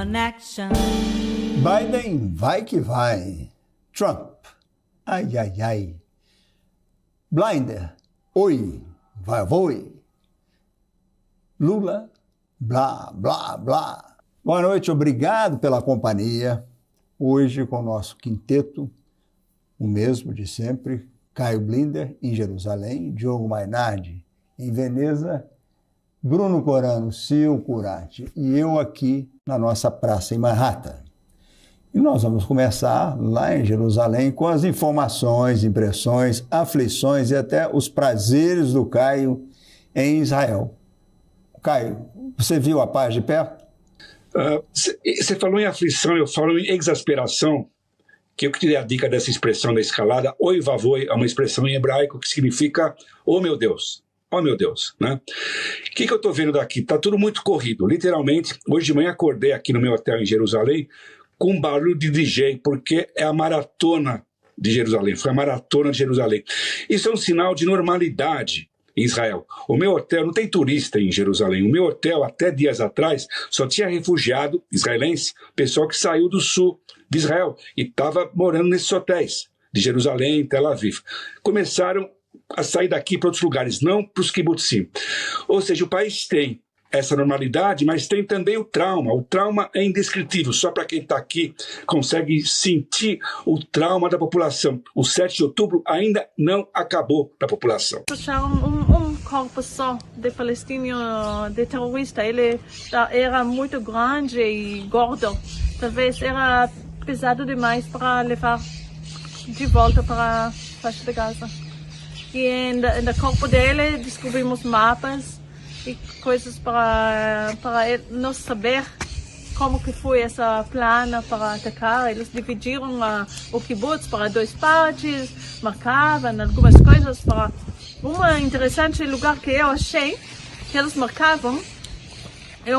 connection. Biden vai que vai. Trump, ai, ai, ai. Blinder, oi, vai, voi. Lula, blá, blá, blá. Boa noite, obrigado pela companhia. Hoje com o nosso quinteto, o mesmo de sempre, Caio Blinder em Jerusalém, Diogo Mainardi em Veneza, Bruno Corano, Sil Curati e eu aqui na nossa praça em Manhattan. E nós vamos começar lá em Jerusalém com as informações, impressões, aflições e até os prazeres do Caio em Israel. Caio, você viu a paz de perto? Você falou em aflição, eu falo em exasperação, que eu que te dei a dica dessa expressão da escalada. Oi vavoi é uma expressão em hebraico que significa oh meu Deus, né? O que eu estou vendo daqui? Está tudo muito corrido, literalmente. Hoje de manhã acordei aqui no meu hotel em Jerusalém com um barulho de DJ, porque é a maratona de Jerusalém, foi a maratona de Jerusalém. Isso é um sinal de normalidade em Israel. O meu hotel, não tem turista em Jerusalém, o meu hotel até dias atrás só tinha refugiado israelense, pessoal que saiu do sul de Israel e estava morando nesses hotéis de Jerusalém, Tel Aviv. Começaram a sair daqui para outros lugares, não para os kibbutzim. Ou seja, o país tem essa normalidade, mas tem também o trauma. O trauma é indescritível, só para quem está aqui consegue sentir o trauma da população. O 7 de outubro ainda não acabou para a população. Corpo só de palestino, de terrorista, ele era muito grande e gordo. Talvez era pesado demais para levar de volta para a faixa de Gaza. E no corpo dele descobrimos mapas e coisas para nós saber como que foi essa plana para atacar. Eles dividiram o kibbutz para duas partes, marcavam algumas coisas para... interessante lugar que eu achei que eles marcavam é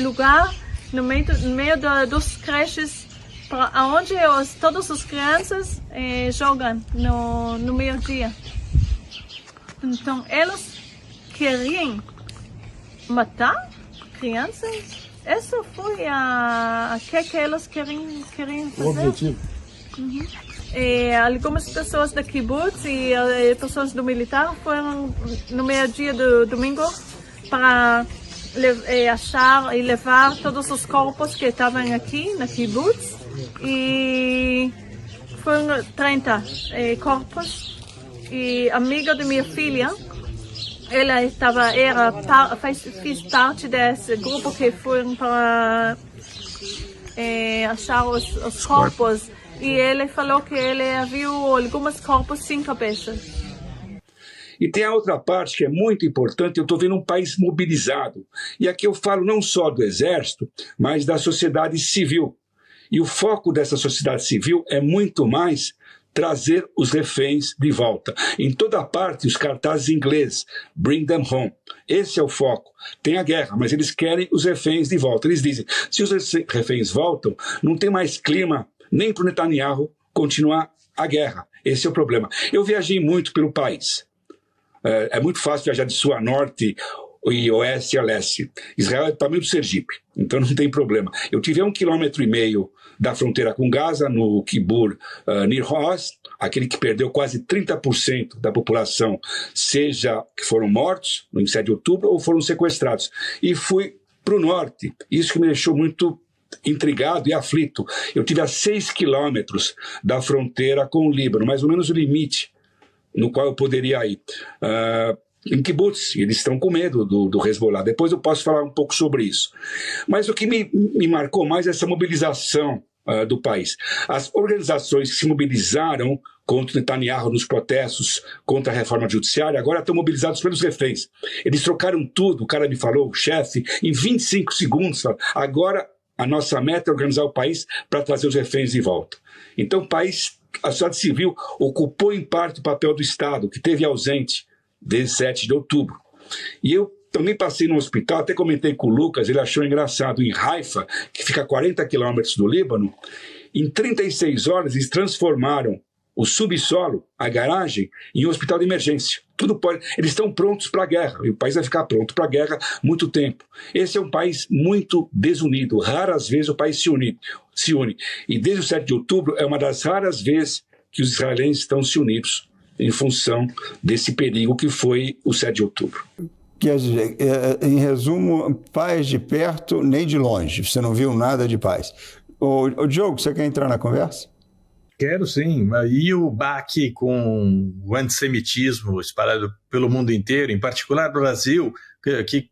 lugar no meio dos creches para onde todas as crianças jogam no meio-dia. Então eles queriam matar crianças. Essa foi que eles queriam fazer. O objetivo. Uhum. Algumas pessoas da kibbutz e pessoas do militar foram no meio-dia do domingo para achar e levar todos os corpos que estavam aqui na kibbutz, e foram 30 corpos. E amiga da minha filha, ela fez parte desse grupo que foram para achar os corpos. E ele falou que ele viu alguns corpos sem cabeça. E tem a outra parte que é muito importante, eu estou vendo um país mobilizado. E aqui eu falo não só do exército, mas da sociedade civil. E o foco dessa sociedade civil é muito mais trazer os reféns de volta. Em toda parte, os cartazes ingleses, bring them home. Esse é o foco. Tem a guerra, mas eles querem os reféns de volta. Eles dizem, se os reféns voltam, não tem mais clima nem para o Netanyahu continuar a guerra. Esse é o problema. Eu viajei muito pelo país. É muito fácil viajar de sul a norte e oeste a leste. Israel é do tamanho do Sergipe, então não tem problema. Eu tive 1,5 km da fronteira com Gaza, no Kibbutz Nir Oz, aquele que perdeu quase 30% da população, seja que foram mortos no 7 de outubro ou foram sequestrados. E fui para o norte. Isso que me deixou muito intrigado e aflito. Eu tive a 6 quilômetros da fronteira com o Líbano, mais ou menos o limite no qual eu poderia ir. Em kibbutz, eles estão com medo do Hezbollah. Depois eu posso falar um pouco sobre isso. Mas o que me marcou mais é essa mobilização do país. As organizações que se mobilizaram contra Netanyahu nos protestos contra a reforma judiciária agora estão mobilizados pelos reféns. Eles trocaram tudo, o cara me falou, o chefe, em 25 segundos, agora a nossa meta é organizar o país para trazer os reféns de volta. Então o país, a sociedade civil ocupou em parte o papel do Estado, que esteve ausente desde 7 de outubro. E eu também passei no hospital, até comentei com o Lucas, ele achou engraçado, em Haifa, que fica a 40 quilômetros do Líbano, em 36 horas eles transformaram o subsolo, a garagem e um hospital de emergência. Tudo pode. Eles estão prontos para a guerra, e o país vai ficar pronto para a guerra muito tempo. Esse é um país muito desunido. Raras vezes o país se une. E desde o 7 de outubro é uma das raras vezes que os israelenses estão se unidos em função desse perigo que foi o 7 de outubro. Quer dizer, em resumo, paz de perto nem de longe. Você não viu nada de paz. Ô Diogo, você quer entrar na conversa? Quero sim. E o baque com o antissemitismo espalhado pelo mundo inteiro, em particular no Brasil,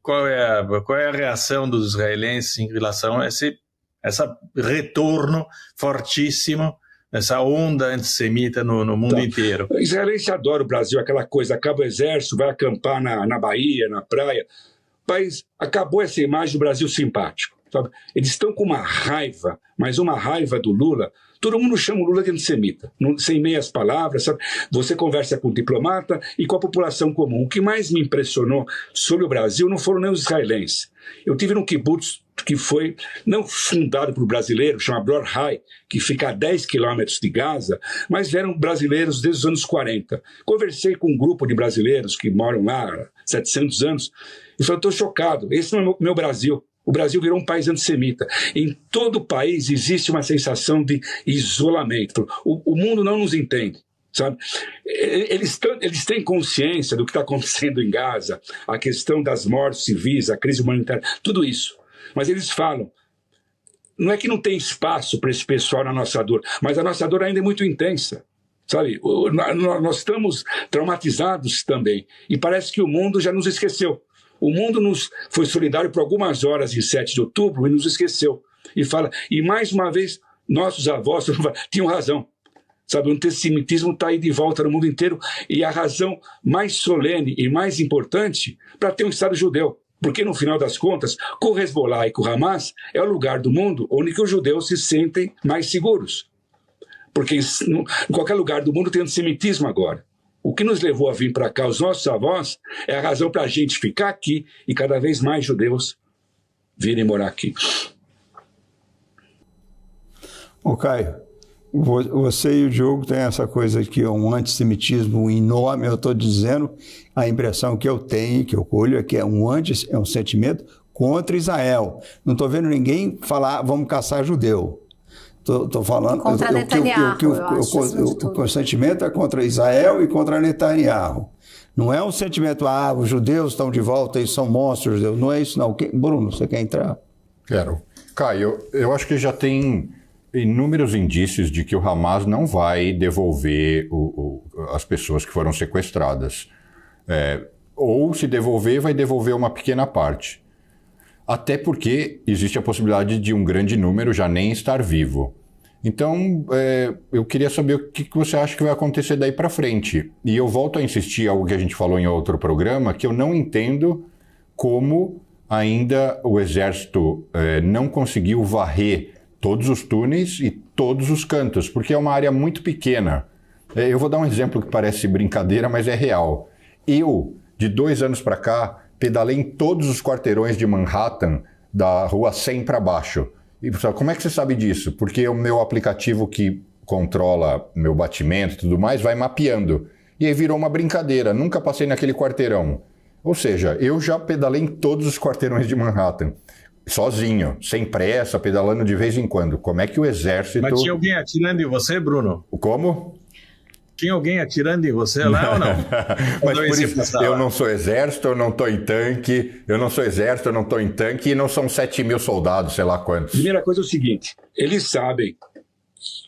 qual é a reação dos israelenses em relação a esse retorno fortíssimo, essa onda antissemita no mundo inteiro? O israelense adora o Brasil, aquela coisa, acaba o exército, vai acampar na Bahia, na praia. Mas acabou essa imagem do Brasil simpático. Sabe? Eles estão com uma raiva, mas uma raiva do Lula. Todo mundo chama o Lula de antissemita, sem meias palavras, sabe? Você conversa com o diplomata e com a população comum. O que mais me impressionou sobre o Brasil não foram nem os israelenses. Eu tive num kibbutz que foi, não fundado por brasileiro, chama Bror Hai, que fica a 10 quilômetros de Gaza, mas vieram brasileiros desde os anos 40. Conversei com um grupo de brasileiros que moram lá há 700 anos e falei, estou chocado, esse não é o meu Brasil. O Brasil virou um país antissemita. Em todo o país existe uma sensação de isolamento. O mundo não nos entende, sabe? Eles têm consciência do que está acontecendo em Gaza, a questão das mortes civis, a crise humanitária, tudo isso. Mas eles falam, não é que não tem espaço para esse pessoal na nossa dor, mas a nossa dor ainda é muito intensa. Sabe? Nós estamos traumatizados também. E parece que o mundo já nos esqueceu. O mundo foi solidário por algumas horas em 7 de outubro e nos esqueceu. E mais uma vez, nossos avós tinham razão. Sabe, o antissemitismo está aí de volta no mundo inteiro e a razão mais solene e mais importante para ter um Estado judeu. Porque, no final das contas, com o Hezbollah e com o Hamas, é o lugar do mundo onde que os judeus se sentem mais seguros. Porque em qualquer lugar do mundo tem antissemitismo agora. O que nos levou a vir para cá, os nossos avós, é a razão para a gente ficar aqui e cada vez mais judeus virem morar aqui. Ô Caio, você e o Diogo têm essa coisa que é um antissemitismo enorme. Eu estou dizendo, a impressão que eu tenho, que eu colho, é que é um sentimento contra Israel. Não estou vendo ninguém falar, vamos caçar judeu. Estou falando contra Netanyahu, o sentimento é contra Israel e contra Netanyahu. Não é um sentimento, os judeus estão de volta e são monstros. Não é isso, não. Bruno, você quer entrar? Quero. Caio, eu acho que já tem inúmeros indícios de que o Hamas não vai devolver as pessoas que foram sequestradas. Ou, se devolver, vai devolver uma pequena parte. Até porque existe a possibilidade de um grande número já nem estar vivo. Então, eu queria saber o que você acha que vai acontecer daí para frente. E eu volto a insistir algo que a gente falou em outro programa, que eu não entendo como ainda o exército não conseguiu varrer todos os túneis e todos os cantos, porque é uma área muito pequena. Eu vou dar um exemplo que parece brincadeira, mas é real. Eu, de 2 anos para cá, pedalei em todos os quarteirões de Manhattan, da rua 100 para baixo. E pessoal, como é que você sabe disso? Porque o meu aplicativo que controla meu batimento e tudo mais vai mapeando. E aí virou uma brincadeira, nunca passei naquele quarteirão. Ou seja, eu já pedalei em todos os quarteirões de Manhattan, sozinho, sem pressa, pedalando de vez em quando. Como é que o exército... Mas tinha alguém atirando em você, Bruno? Como? Tinha alguém atirando em você lá ou não? Mas por isso, eu não sou exército, eu não estou em tanque, eu não sou exército, eu não estou em tanque e não são 7.000 soldados, sei lá quantos. Primeira coisa é o seguinte, eles sabem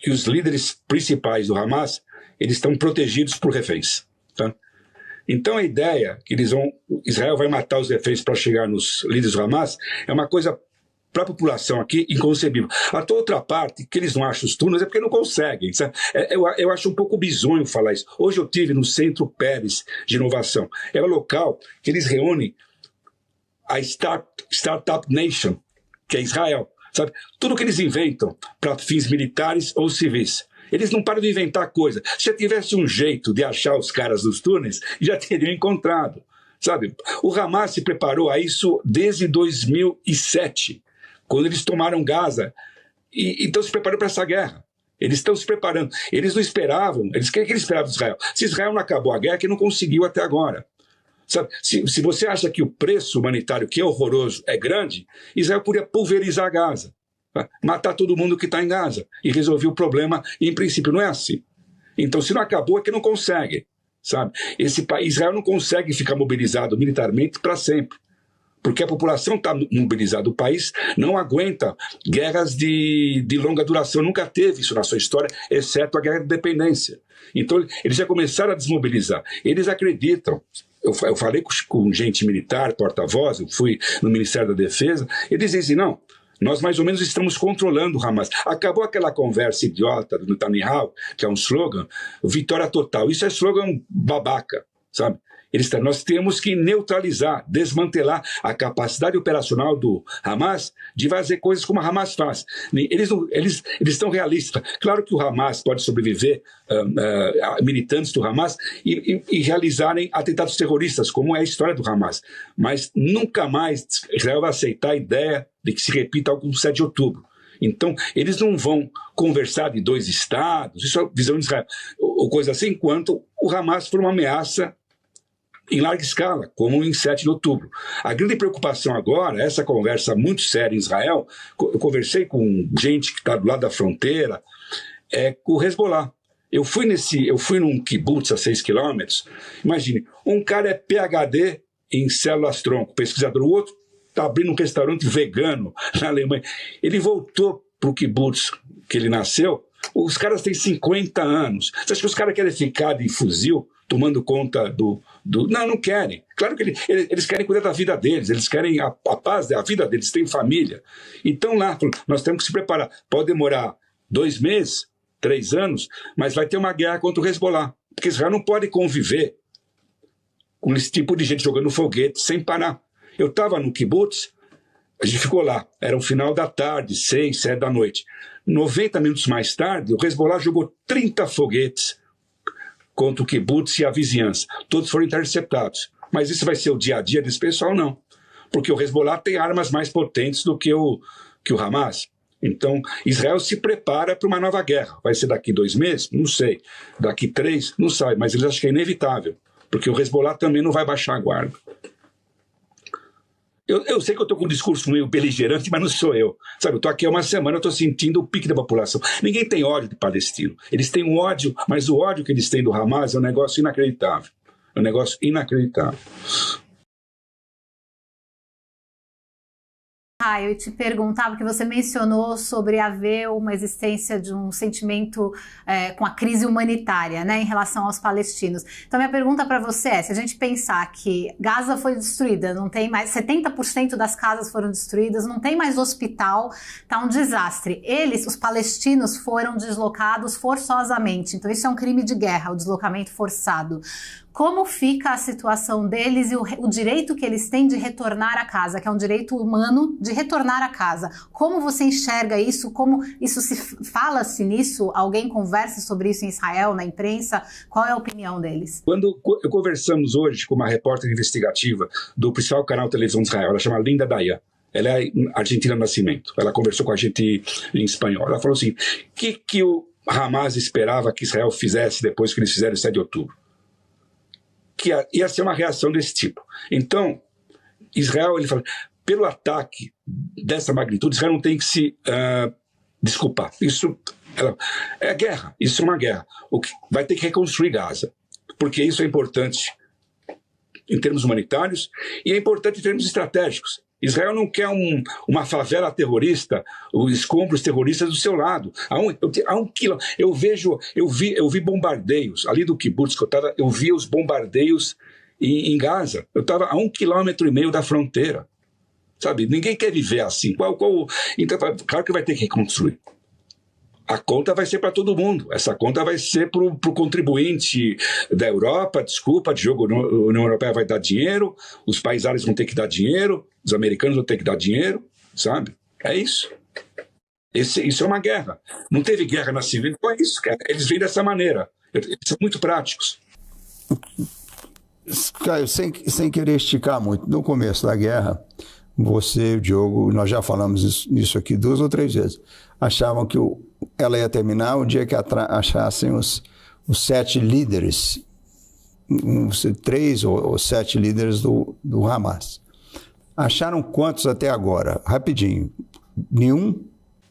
que os líderes principais do Hamas, eles estão protegidos por reféns, tá? Então a ideia que Israel vai matar os reféns para chegar nos líderes do Hamas é uma coisa para a população aqui inconcebível. A outra parte, que eles não acham os túneis, é porque não conseguem. Sabe? Eu acho um pouco bizonho falar isso. Hoje eu estive no Centro Pérez de Inovação. É o local que eles reúnem a Startup Nation, que é Israel. Sabe? Tudo que eles inventam para fins militares ou civis. Eles não param de inventar coisa. Se já tivesse um jeito de achar os caras dos túneis, já teriam encontrado. Sabe? O Hamas se preparou a isso desde 2007. Quando eles tomaram Gaza, então se preparou para essa guerra. Eles estão se preparando. Eles não esperavam. O que eles esperavam de Israel? Se Israel não acabou a guerra, que não conseguiu até agora. Sabe? Se você acha que o preço humanitário, que é horroroso, é grande, Israel poderia pulverizar Gaza, tá? Matar todo mundo que está em Gaza e resolver o problema. E, em princípio, não é assim. Então, se não acabou, é que não consegue. Sabe? Israel não consegue ficar mobilizado militarmente para sempre. Porque a população está mobilizada. O país não aguenta guerras de longa duração. Nunca teve isso na sua história, exceto a guerra de independência. Então, eles já começaram a desmobilizar. Eles acreditam. Eu falei com gente militar, porta-voz, eu fui no Ministério da Defesa. Eles dizem, não, nós mais ou menos estamos controlando o Hamas. Acabou aquela conversa idiota do Netanyahu, que é um slogan, vitória total. Isso é slogan babaca, sabe? Nós temos que neutralizar, desmantelar a capacidade operacional do Hamas de fazer coisas como a Hamas faz. Eles estão realistas. Claro que o Hamas pode sobreviver, militantes do Hamas, e realizarem atentados terroristas, como é a história do Hamas. Mas nunca mais Israel vai aceitar a ideia de que se repita algo como 7 de outubro. Então, eles não vão conversar de 2 estados, isso é a visão de Israel, ou coisa assim, enquanto o Hamas for uma ameaça em larga escala, como em 7 de outubro. A grande preocupação agora, essa conversa muito séria em Israel, eu conversei com gente que está do lado da fronteira, é com o Hezbollah. Eu fui num kibbutz a 6 quilômetros, imagine, um cara é PhD em células-tronco, pesquisador, o outro está abrindo um restaurante vegano na Alemanha. Ele voltou para o kibbutz que ele nasceu, os caras têm 50 anos. Você acha que os caras querem ficar de fuzil tomando conta do... Não querem. Claro que eles querem cuidar da vida deles, eles querem a paz da vida deles, têm família. Então lá, nós temos que se preparar. Pode demorar 2 meses, 3 anos, mas vai ter uma guerra contra o Hezbollah. Porque Israel não pode conviver com esse tipo de gente jogando foguete sem parar. Eu estava no kibbutz, a gente ficou lá, era o final da tarde, 6, 7 da noite. 90 minutos mais tarde, o Hezbollah jogou 30 foguetes contra o kibbutz e a vizinhança. Todos foram interceptados. Mas isso vai ser o dia a dia desse pessoal? Não. Porque o Hezbollah tem armas mais potentes do que o Hamas. Então, Israel se prepara para uma nova guerra. Vai ser daqui 2 meses? Não sei. Daqui 3? Não sabe. Mas eles acham que é inevitável. Porque o Hezbollah também não vai baixar a guarda. Eu sei que eu estou com um discurso meio beligerante, mas não sou eu. Sabe, eu estou aqui há uma semana, eu estou sentindo o pique da população. Ninguém tem ódio de palestino. Eles têm um ódio, mas o ódio que eles têm do Hamas é um negócio inacreditável. É um negócio inacreditável. Eu te perguntava, porque você mencionou sobre haver uma existência de um sentimento com a crise humanitária, né, em relação aos palestinos. Então, minha pergunta para você é, se a gente pensar que Gaza foi destruída, não tem mais, 70% das casas foram destruídas, não tem mais hospital, tá um desastre. Os palestinos, foram deslocados forçosamente, então isso é um crime de guerra, o deslocamento forçado. Como fica a situação deles e o direito que eles têm de retornar a casa, que é um direito humano de retornar a casa? Como você enxerga isso? Como isso fala-se nisso? Alguém conversa sobre isso em Israel, na imprensa? Qual é a opinião deles? Quando conversamos hoje com uma repórter investigativa do principal canal de televisão de Israel, ela chama Linda Dayan. Ela é argentina de nascimento. Ela conversou com a gente em espanhol. Ela falou assim, o que o Hamas esperava que Israel fizesse depois que eles fizeram o 7 de outubro? Que ia ser uma reação desse tipo. Então, Israel, ele fala, pelo ataque dessa magnitude, Israel não tem que se desculpar. Isso é guerra, isso é uma guerra. Vai ter que reconstruir Gaza, porque isso é importante em termos humanitários e é importante em termos estratégicos. Israel não quer uma favela terrorista, os escombros terroristas do seu lado. A um quilômetro. Eu vi bombardeios. Ali do kibbutz que eu estava, eu vi os bombardeios em Gaza. Eu estava a 1,5 km da fronteira. Sabe? Ninguém quer viver assim. Então, claro que vai ter que reconstruir. A conta vai ser para todo mundo. Essa conta vai ser para o contribuinte da Europa, desculpa, de jogo, a União Europeia vai dar dinheiro, os países árabes vão ter que dar dinheiro, os americanos vão ter que dar dinheiro, sabe? É isso. Isso é uma guerra. Não teve guerra na civil, não é isso, cara. Eles vêm dessa maneira. Eles são muito práticos. Caio, sem querer esticar muito, no começo da guerra, você e o Diogo, nós já falamos nisso aqui 2 ou 3 vezes, achavam que ela ia terminar o dia que achassem os 7 líderes, 3 ou 7 líderes do Hamas. Acharam quantos até agora? Rapidinho. Nenhum?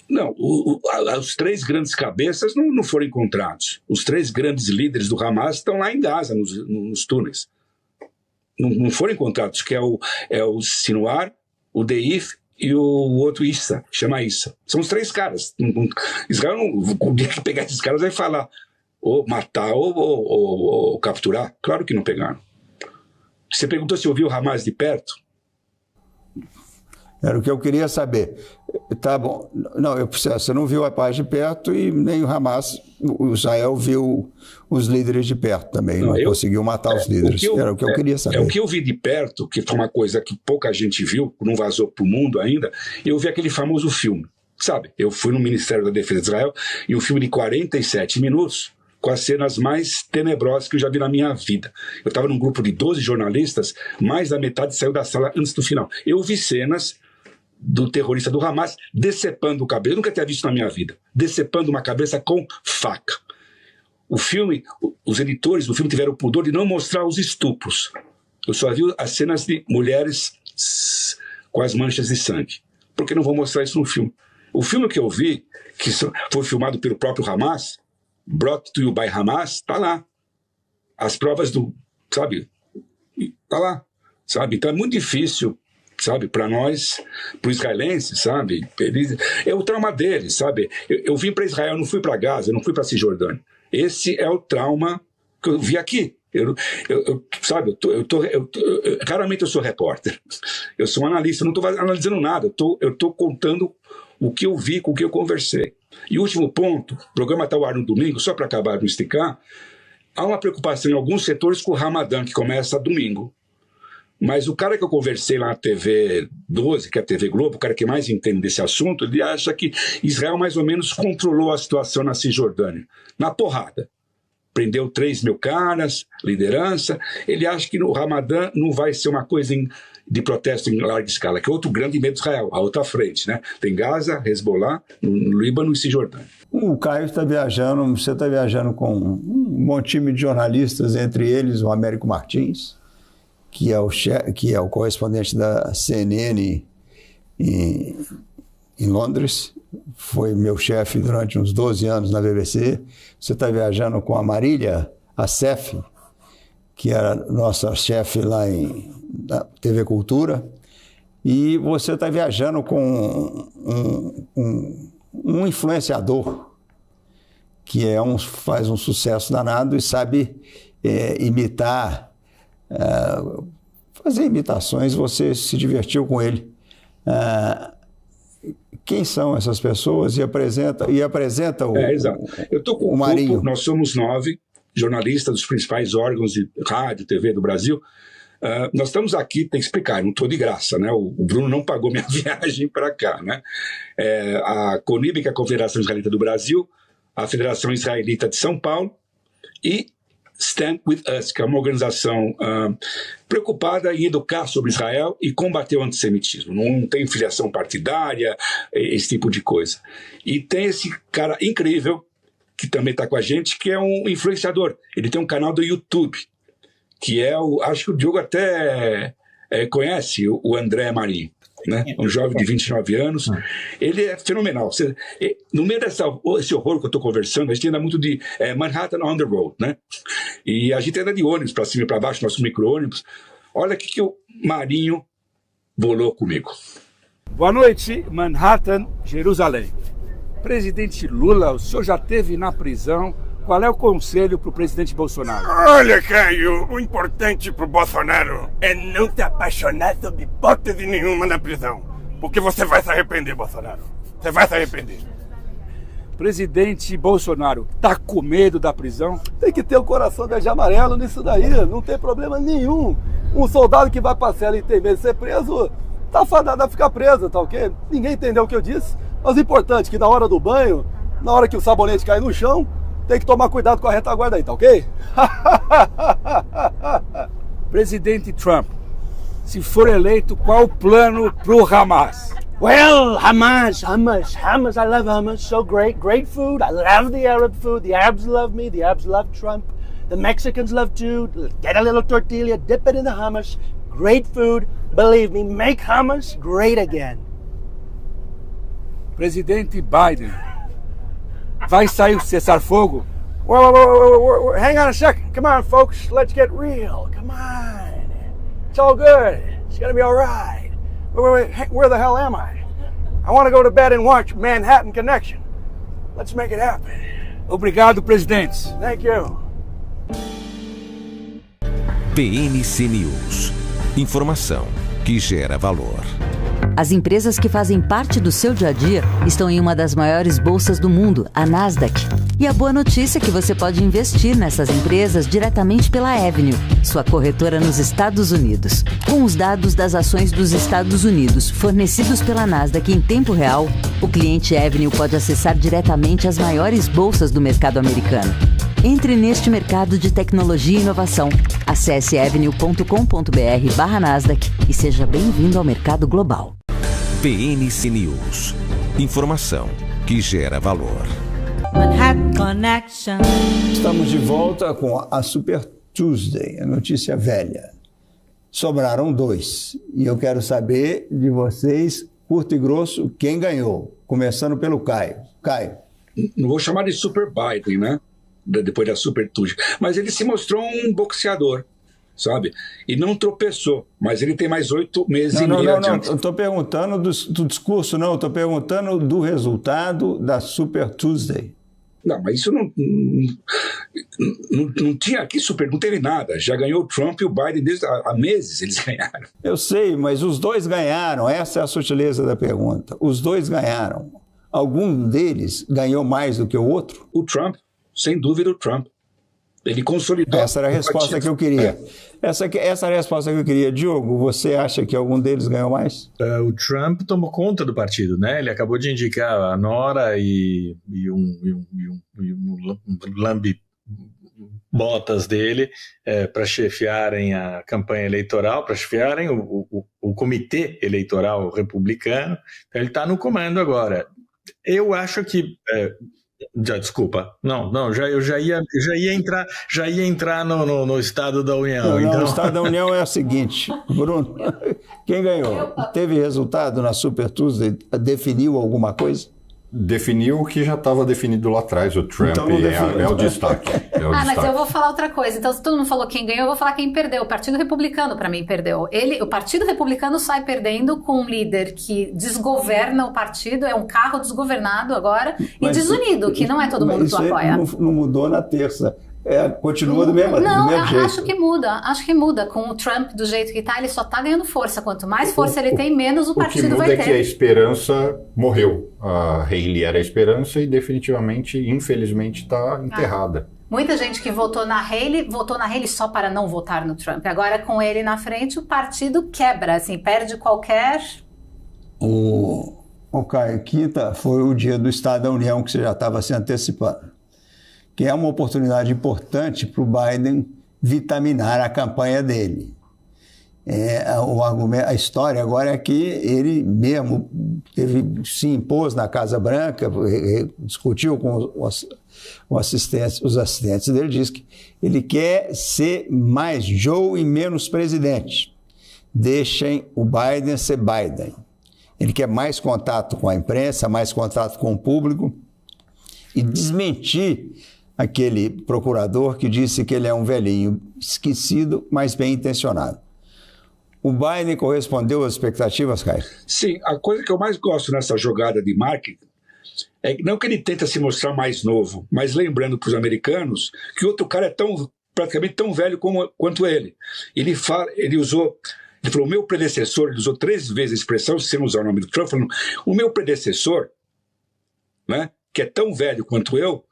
Não, os 3 grandes cabeças não foram encontrados. Os 3 grandes líderes do Hamas estão lá em Gaza, nos túneis. Não foram encontrados, que é o Sinwar, o Deif e o outro Issa, chama Issa. São os 3 caras. Israel, o dia que pegar esses caras, vai falar ou matar ou capturar. Claro que não pegaram. Você perguntou se eu vi o Hamas de perto? Era o que eu queria saber. Tá bom. Não, você não viu a paz de perto e nem o Hamas, o Israel viu os líderes de perto também, não conseguiu matar os líderes. Era o que eu queria saber. O que eu vi de perto, que foi uma coisa que pouca gente viu, não vazou para o mundo ainda, eu vi aquele famoso filme, sabe? Eu fui no Ministério da Defesa de Israel e um filme de 47 minutos com as cenas mais tenebrosas que eu já vi na minha vida. Eu estava num grupo de 12 jornalistas, mais da metade saiu da sala antes do final. Eu vi cenas do terrorista do Hamas decepando o cabelo, eu nunca tinha visto na minha vida, decepando uma cabeça com faca. O filme, os editores do filme tiveram o pudor de não mostrar os estupros. Eu só vi as cenas de mulheres com as manchas de sangue. Por que não vou mostrar isso no filme? O filme que eu vi, que foi filmado pelo próprio Hamas, Brought to You by Hamas, tá lá. As provas sabe? Tá lá, sabe? Então é muito difícil, sabe, para nós, para os israelenses, sabe? É o trauma deles, sabe? Eu vim para Israel, não fui para Gaza, não fui para Cisjordânia. Esse é o trauma que eu vi aqui. Claramente eu sou repórter. Eu sou um analista, não estou analisando nada. Eu estou contando o que eu vi, com o que eu conversei. E o último ponto, o programa está ao ar no domingo, só para acabar de esticar, há uma preocupação em alguns setores com o Ramadã, que começa domingo. Mas o cara que eu conversei lá na TV 12, que é a TV Globo, o cara que mais entende desse assunto, ele acha que Israel mais ou menos controlou a situação na Cisjordânia, na porrada. Prendeu 3 mil caras, liderança. Ele acha que o Ramadã não vai ser uma coisa de protesto em larga escala, que é outro grande medo de Israel, a outra frente, né? Tem Gaza, Hezbollah, no Líbano e Cisjordânia. O Caio está viajando, você está viajando com um bom time de jornalistas, entre eles o Américo Martins, que é o correspondente da CNN em Londres, foi meu chefe durante uns 12 anos na BBC. Você está viajando com a Marília Assef, que era nossa chefe lá na TV Cultura, e você está viajando com um influenciador que faz um sucesso danado e sabe imitar, fazer imitações. Você se divertiu com ele. Quem são essas pessoas? E apresenta o exato. Eu estou com o Marinho. Grupo, nós somos 9 jornalistas dos principais órgãos de rádio, TV do Brasil. Nós estamos aqui, tem que explicar, não estou de graça, né? O Bruno não pagou minha viagem para cá, né? A CONIB, que é a Confederação Israelita do Brasil, a Federação Israelita de São Paulo e Stand With Us, que é uma organização preocupada em educar sobre Israel e combater o antissemitismo. Não tem filiação partidária, esse tipo de coisa. E tem esse cara incrível, que também está com a gente, que é um influenciador. Ele tem um canal do YouTube, que é acho que o Diogo até conhece, o André Marinho. Né? Um jovem de 29 anos, ele é fenomenal. No meio desse horror que eu estou conversando, a gente anda muito de Manhattan on the road, né? E a gente anda de ônibus para cima e para baixo, nosso micro-ônibus. Olha o que o Marinho bolou comigo. Boa noite, Manhattan, Jerusalém. Presidente Lula, o senhor já esteve na prisão. Qual é o conselho para o presidente Bolsonaro? Olha, Caio, o importante para o Bolsonaro é não se apaixonar sob hipótese nenhuma na prisão. Porque você vai se arrepender, Bolsonaro. Você vai se arrepender. Presidente Bolsonaro, tá com medo da prisão? Tem que ter o coração verde e amarelo nisso daí, não tem problema nenhum. Um soldado que vai pra cela e tem medo de ser preso, tá fadado a ficar preso, tá ok? Ninguém entendeu o que eu disse. Mas o importante é que na hora do banho, na hora que o sabonete cai no chão, tem que tomar cuidado com a retaguarda aí, tá ok? Presidente Trump, se for eleito, qual o plano pro Hamas? Well, hummus. I love hummus. So great food. I love the Arab food. The Arabs love me. The Arabs love Trump. The Mexicans love too. Get a little tortilla, dip it in the hummus. Great food. Believe me, make hummus great again. Presidente Biden, vai sair o cessar-fogo? Whoa, hang on a second. Come on, folks. Let's get real. Come on. It's all good. It's gonna be all right. Wait, where the hell am I? I want to go to bed and watch Manhattan Connection. Let's make it happen. Obrigado, presidentes. Thank you. PNC News. Informação que gera valor. As empresas que fazem parte do seu dia a dia estão em uma das maiores bolsas do mundo, a Nasdaq. E a boa notícia é que você pode investir nessas empresas diretamente pela Avenue, sua corretora nos Estados Unidos. Com os dados das ações dos Estados Unidos fornecidos pela Nasdaq em tempo real, o cliente Avenue pode acessar diretamente as maiores bolsas do mercado americano. Entre neste mercado de tecnologia e inovação. Acesse avenue.com.br/Nasdaq e seja bem-vindo ao mercado global. PNC News. Informação que gera valor. Manhattan Connection. Estamos de volta com a Super Tuesday, a notícia velha. Sobraram 2 e eu quero saber de vocês, curto e grosso, quem ganhou. Começando pelo Caio. Caio. Não vou chamar de Super Biden, né? Depois da Super Tuesday. Mas ele se mostrou um boxeador, sabe? E não tropeçou, mas ele tem mais 8 meses e meio. Não, eu estou perguntando do discurso, não, eu estou perguntando do resultado da Super Tuesday. Não, mas isso não tinha aqui não teve nada. Já ganhou o Trump e o Biden desde há meses eles ganharam. Eu sei, mas os dois ganharam, essa é a sutileza da pergunta. Os dois ganharam. Algum deles ganhou mais do que o outro? O Trump. Sem dúvida, o Trump. Ele consolidou. Essa era a resposta que eu queria. Essa era a resposta que eu queria. Diogo, você acha que algum deles ganhou mais? O Trump tomou conta do partido, né? Ele acabou de indicar a Nora e um lambe-botas dele para chefiarem a campanha eleitoral, para chefiarem o comitê eleitoral republicano. Então, ele está no comando agora. Eu acho que... desculpa, eu já ia entrar no Estado da União. Não, o Estado da União é o seguinte, Bruno, quem ganhou? Teve resultado na Super Tuesday? Definiu alguma coisa? Definiu o que já estava definido lá atrás, o Trump então é o destaque. Mas eu vou falar outra coisa. Então, se todo mundo falou quem ganhou, eu vou falar quem perdeu. O Partido Republicano, para mim, perdeu. O Partido Republicano sai perdendo com um líder que desgoverna o partido, é um carro desgovernado agora, e desunido, que não é todo mundo que o apoia. Não mudou na terça. Continua do mesmo jeito. Acho que muda. Com o Trump do jeito que está, ele só está ganhando força. Quanto mais força ele tem, menos o partido vai ter. O que muda é que a esperança morreu. A Haley era a esperança e definitivamente, infelizmente, está enterrada. Muita gente que votou na Haley só para não votar no Trump. Agora, com ele na frente, o partido quebra, assim, perde qualquer... Caio, quinta foi o dia do Estado da União, que você já estava se antecipando. Que é uma oportunidade importante para o Biden vitaminar a campanha dele. A história agora é que ele mesmo se impôs na Casa Branca, discutiu com os assistentes dele, diz que ele quer ser mais Joe e menos presidente. Deixem o Biden ser Biden. Ele quer mais contato com a imprensa, mais contato com o público e desmentir aquele procurador que disse que ele é um velhinho esquecido, mas bem intencionado. O Biden correspondeu às expectativas, Caio? Sim, a coisa que eu mais gosto nessa jogada de marketing é não que ele tenta se mostrar mais novo, mas lembrando para os americanos que o outro cara é praticamente tão velho quanto ele. Ele falou, o meu predecessor, ele usou 3 vezes a expressão, sem usar o nome do Trump, falando, o meu predecessor, né, que é tão velho quanto eu,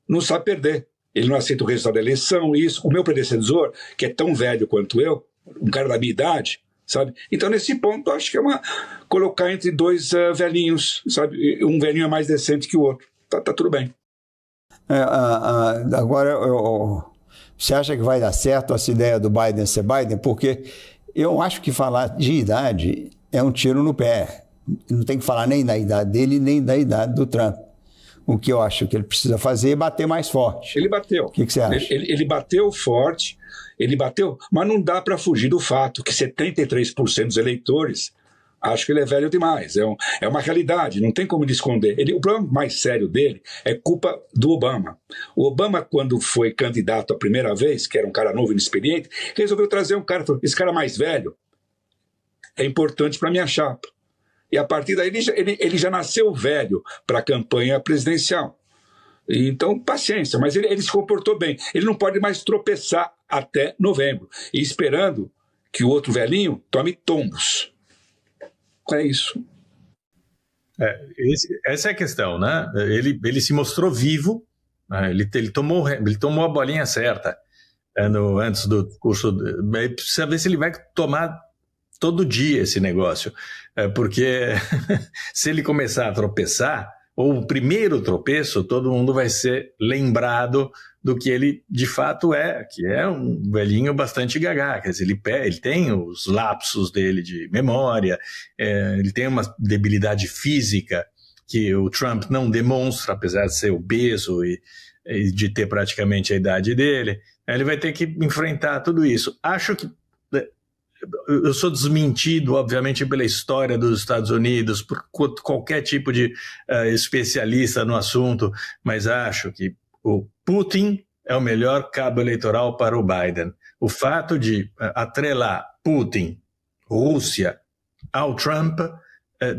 não sabe perder. Ele não aceita o resultado da eleição, isso. O meu predecessor, que é tão velho quanto eu, um cara da minha idade, sabe? Então, nesse ponto, acho que é colocar entre 2 velhinhos, sabe? Um velhinho é mais decente que o outro. Tá tudo bem. Agora, você acha que vai dar certo essa ideia do Biden ser Biden? Porque eu acho que falar de idade é um tiro no pé. não tem que falar nem da idade dele, nem da idade do Trump. O que eu acho que ele precisa fazer é bater mais forte. Ele bateu. O que você acha? Ele bateu forte, mas não dá para fugir do fato que 73% dos eleitores acham que ele é velho demais. É uma realidade, não tem como ele esconder. O problema mais sério dele é culpa do Obama. O Obama, quando foi candidato a primeira vez, que era um cara novo e inexperiente, resolveu trazer um cara, esse cara mais velho é importante para minha chapa. E a partir daí ele já nasceu velho para a campanha presidencial. Então, paciência, mas ele se comportou bem. Ele não pode mais tropeçar até novembro, e esperando que o outro velhinho tome tombos. É isso. Essa é a questão, né? Ele se mostrou vivo, né? Ele tomou a bolinha certa antes do curso. Precisa ver se ele vai tomar todo dia esse negócio, porque se ele começar a tropeçar, ou o primeiro tropeço, todo mundo vai ser lembrado do que ele de fato é, que é um velhinho bastante gagá. Quer dizer, ele tem os lapsos dele de memória, ele tem uma debilidade física que o Trump não demonstra, apesar de ser obeso e de ter praticamente a idade dele. Ele vai ter que enfrentar tudo isso. Acho que eu sou desmentido, obviamente, pela história dos Estados Unidos, por qualquer tipo de especialista no assunto, mas acho que o Putin é o melhor cabo eleitoral para o Biden. O fato de atrelar Putin, Rússia, ao Trump,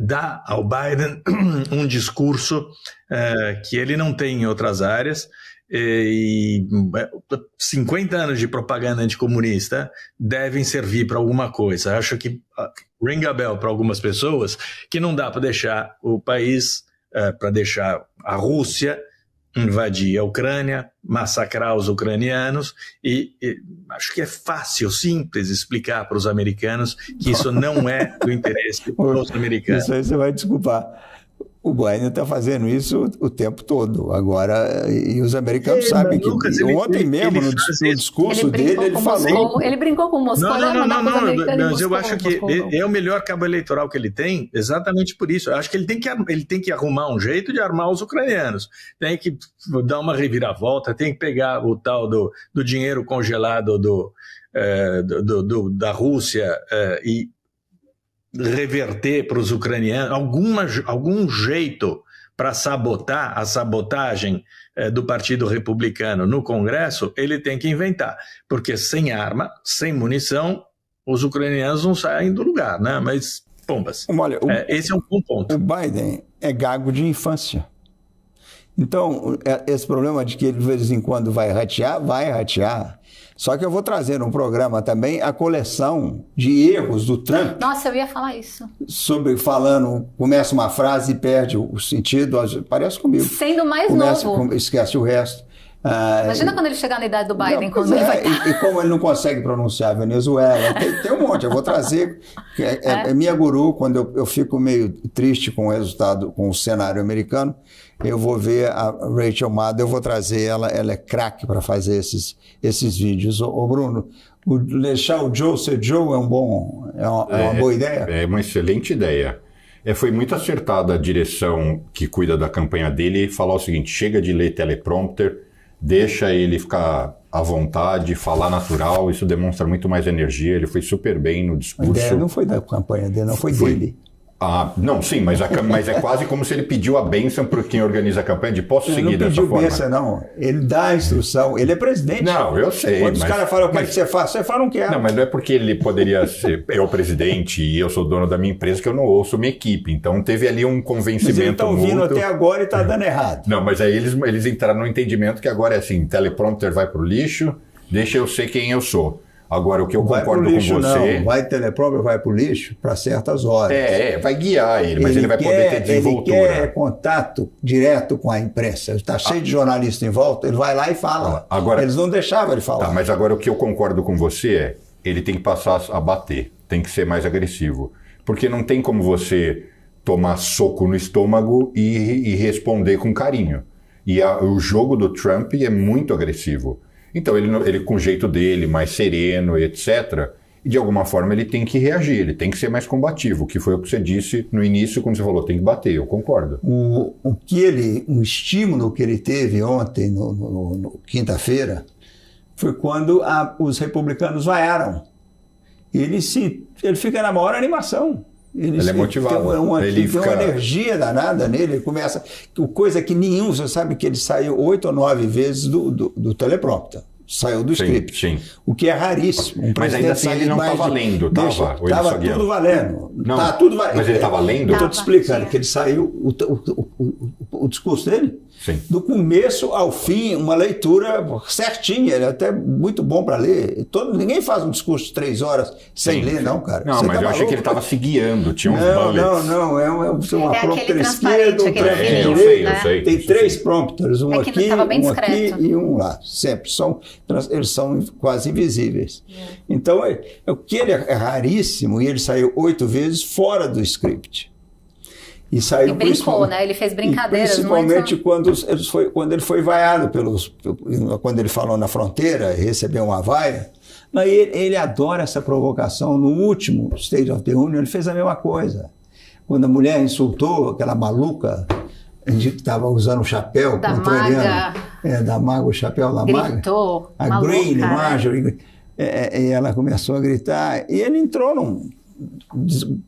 dá ao Biden um discurso que ele não tem em outras áreas. E 50 anos de propaganda anticomunista devem servir para alguma coisa. Acho que ring a bell para algumas pessoas que não dá para deixar o país, para deixar a Rússia invadir a Ucrânia, massacrar os ucranianos, e acho que é fácil, simples explicar para os americanos que isso não é do interesse dos americanos. Isso aí você vai desculpar. O Biden está fazendo isso o tempo todo. Agora, e os americanos sabem que ontem mesmo, no discurso dele, ele falou... Ele brincou com Moscou. Não, mas eu acho que é o melhor cabo eleitoral que ele tem, exatamente por isso. Eu acho que ele tem que arrumar um jeito de armar os ucranianos. Tem que dar uma reviravolta, tem que pegar o tal do dinheiro congelado da Rússia e reverter para os ucranianos algum jeito para sabotar a sabotagem do Partido Republicano no Congresso. Ele tem que inventar, porque sem arma, sem munição, os ucranianos não saem do lugar, né? Mas, pombas, olha, esse é um bom ponto. O Biden é gago de infância. Então, esse problema de que ele de vez em quando vai ratear. Só que eu vou trazer no programa também a coleção de erros do Trump. Nossa, eu ia falar isso. Começa uma frase e perde o sentido, parece comigo. Sendo mais novo. Esquece o resto. Imagina quando ele chegar na idade do Biden. E como ele não consegue pronunciar Venezuela, tem um monte. Eu vou trazer, é minha guru, quando eu fico meio triste com o resultado, com o cenário americano, eu vou ver a Rachel Maddow, eu vou trazer ela é craque para fazer esses vídeos. Ô Bruno, deixar o Joe ser Joe é uma boa ideia? É uma excelente ideia. Foi muito acertada a direção que cuida da campanha dele falar o seguinte: chega de ler teleprompter, deixa ele ficar à vontade, falar natural, isso demonstra muito mais energia. Ele foi super bem no discurso. A ideia não foi da campanha dele, não foi dele. Não, sim, mas é quase como se ele pediu a bênção para quem organiza a campanha de posso seguir dessa forma. Ele não pediu bênção, não. Ele dá a instrução. Ele é presidente. Não, eu sei. Quando os caras falam o que você faz, você fala não quer. Não, mas não é porque ele poderia ser o presidente e eu sou dono da minha empresa que eu não ouço minha equipe. Então teve ali um convencimento. Mas eles estão vindo até agora e está dando errado. Não, mas aí eles entraram no entendimento que agora é assim: teleprompter vai para o lixo, deixa eu ser quem eu sou. Agora, o que eu concordo com você... Não, vai teleprompter, vai para o lixo para certas horas. Vai guiar ele, mas ele vai poder ter desenvoltura. Ele quer contato direto com a imprensa. Está cheio de jornalista em volta, ele vai lá e fala. Agora, eles não deixavam ele falar. Tá, mas agora o que eu concordo com você ele tem que passar a bater, tem que ser mais agressivo. Porque não tem como você tomar soco no estômago e responder com carinho. E o jogo do Trump é muito agressivo. Então, ele com o jeito dele, mais sereno, etc., e de alguma forma ele tem que reagir, ele tem que ser mais combativo, que foi o que você disse no início quando você falou, tem que bater, eu concordo. O estímulo que ele teve ontem, no quinta-feira, foi quando os republicanos vaiaram. Ele fica na maior animação. Ele é motivado. Tem uma energia danada nele, ele começa... Coisa que nenhum... Você sabe que ele saiu 8 ou 9 vezes do teleprompter. Saiu do script. Sim. O que é raríssimo. Mas ainda assim ele não estava lendo, estava? Estava tudo valendo. Não, tá tudo valendo. Mas ele estava lendo? Eu estou te explicando que ele saiu... O discurso dele, sim, do começo ao fim, uma leitura certinha, ele é até muito bom para ler. Ninguém faz um discurso de 3 horas sem ler, não, cara. Não, mas eu achei que ele estava se guiando, tinha uns bullets. Não, é uma prompter esquerda, um prompter eu direito. sei. Tem 3 prompters, um aqui e um lá. Sempre. Eles são quase invisíveis. Então, o que ele é raríssimo, e ele saiu 8 vezes fora do script. E brincou, né? Ele fez brincadeiras. Principalmente quando ele foi vaiado quando ele falou na fronteira, recebeu uma vaia. Mas ele adora essa provocação. No último State of the Union, ele fez a mesma coisa. Quando a mulher insultou aquela maluca, a gente estava usando o chapéu da Maga. Da Maga, o chapéu da Maga. Gritou. A Green, Marjorie. E ela começou a gritar. E ele entrou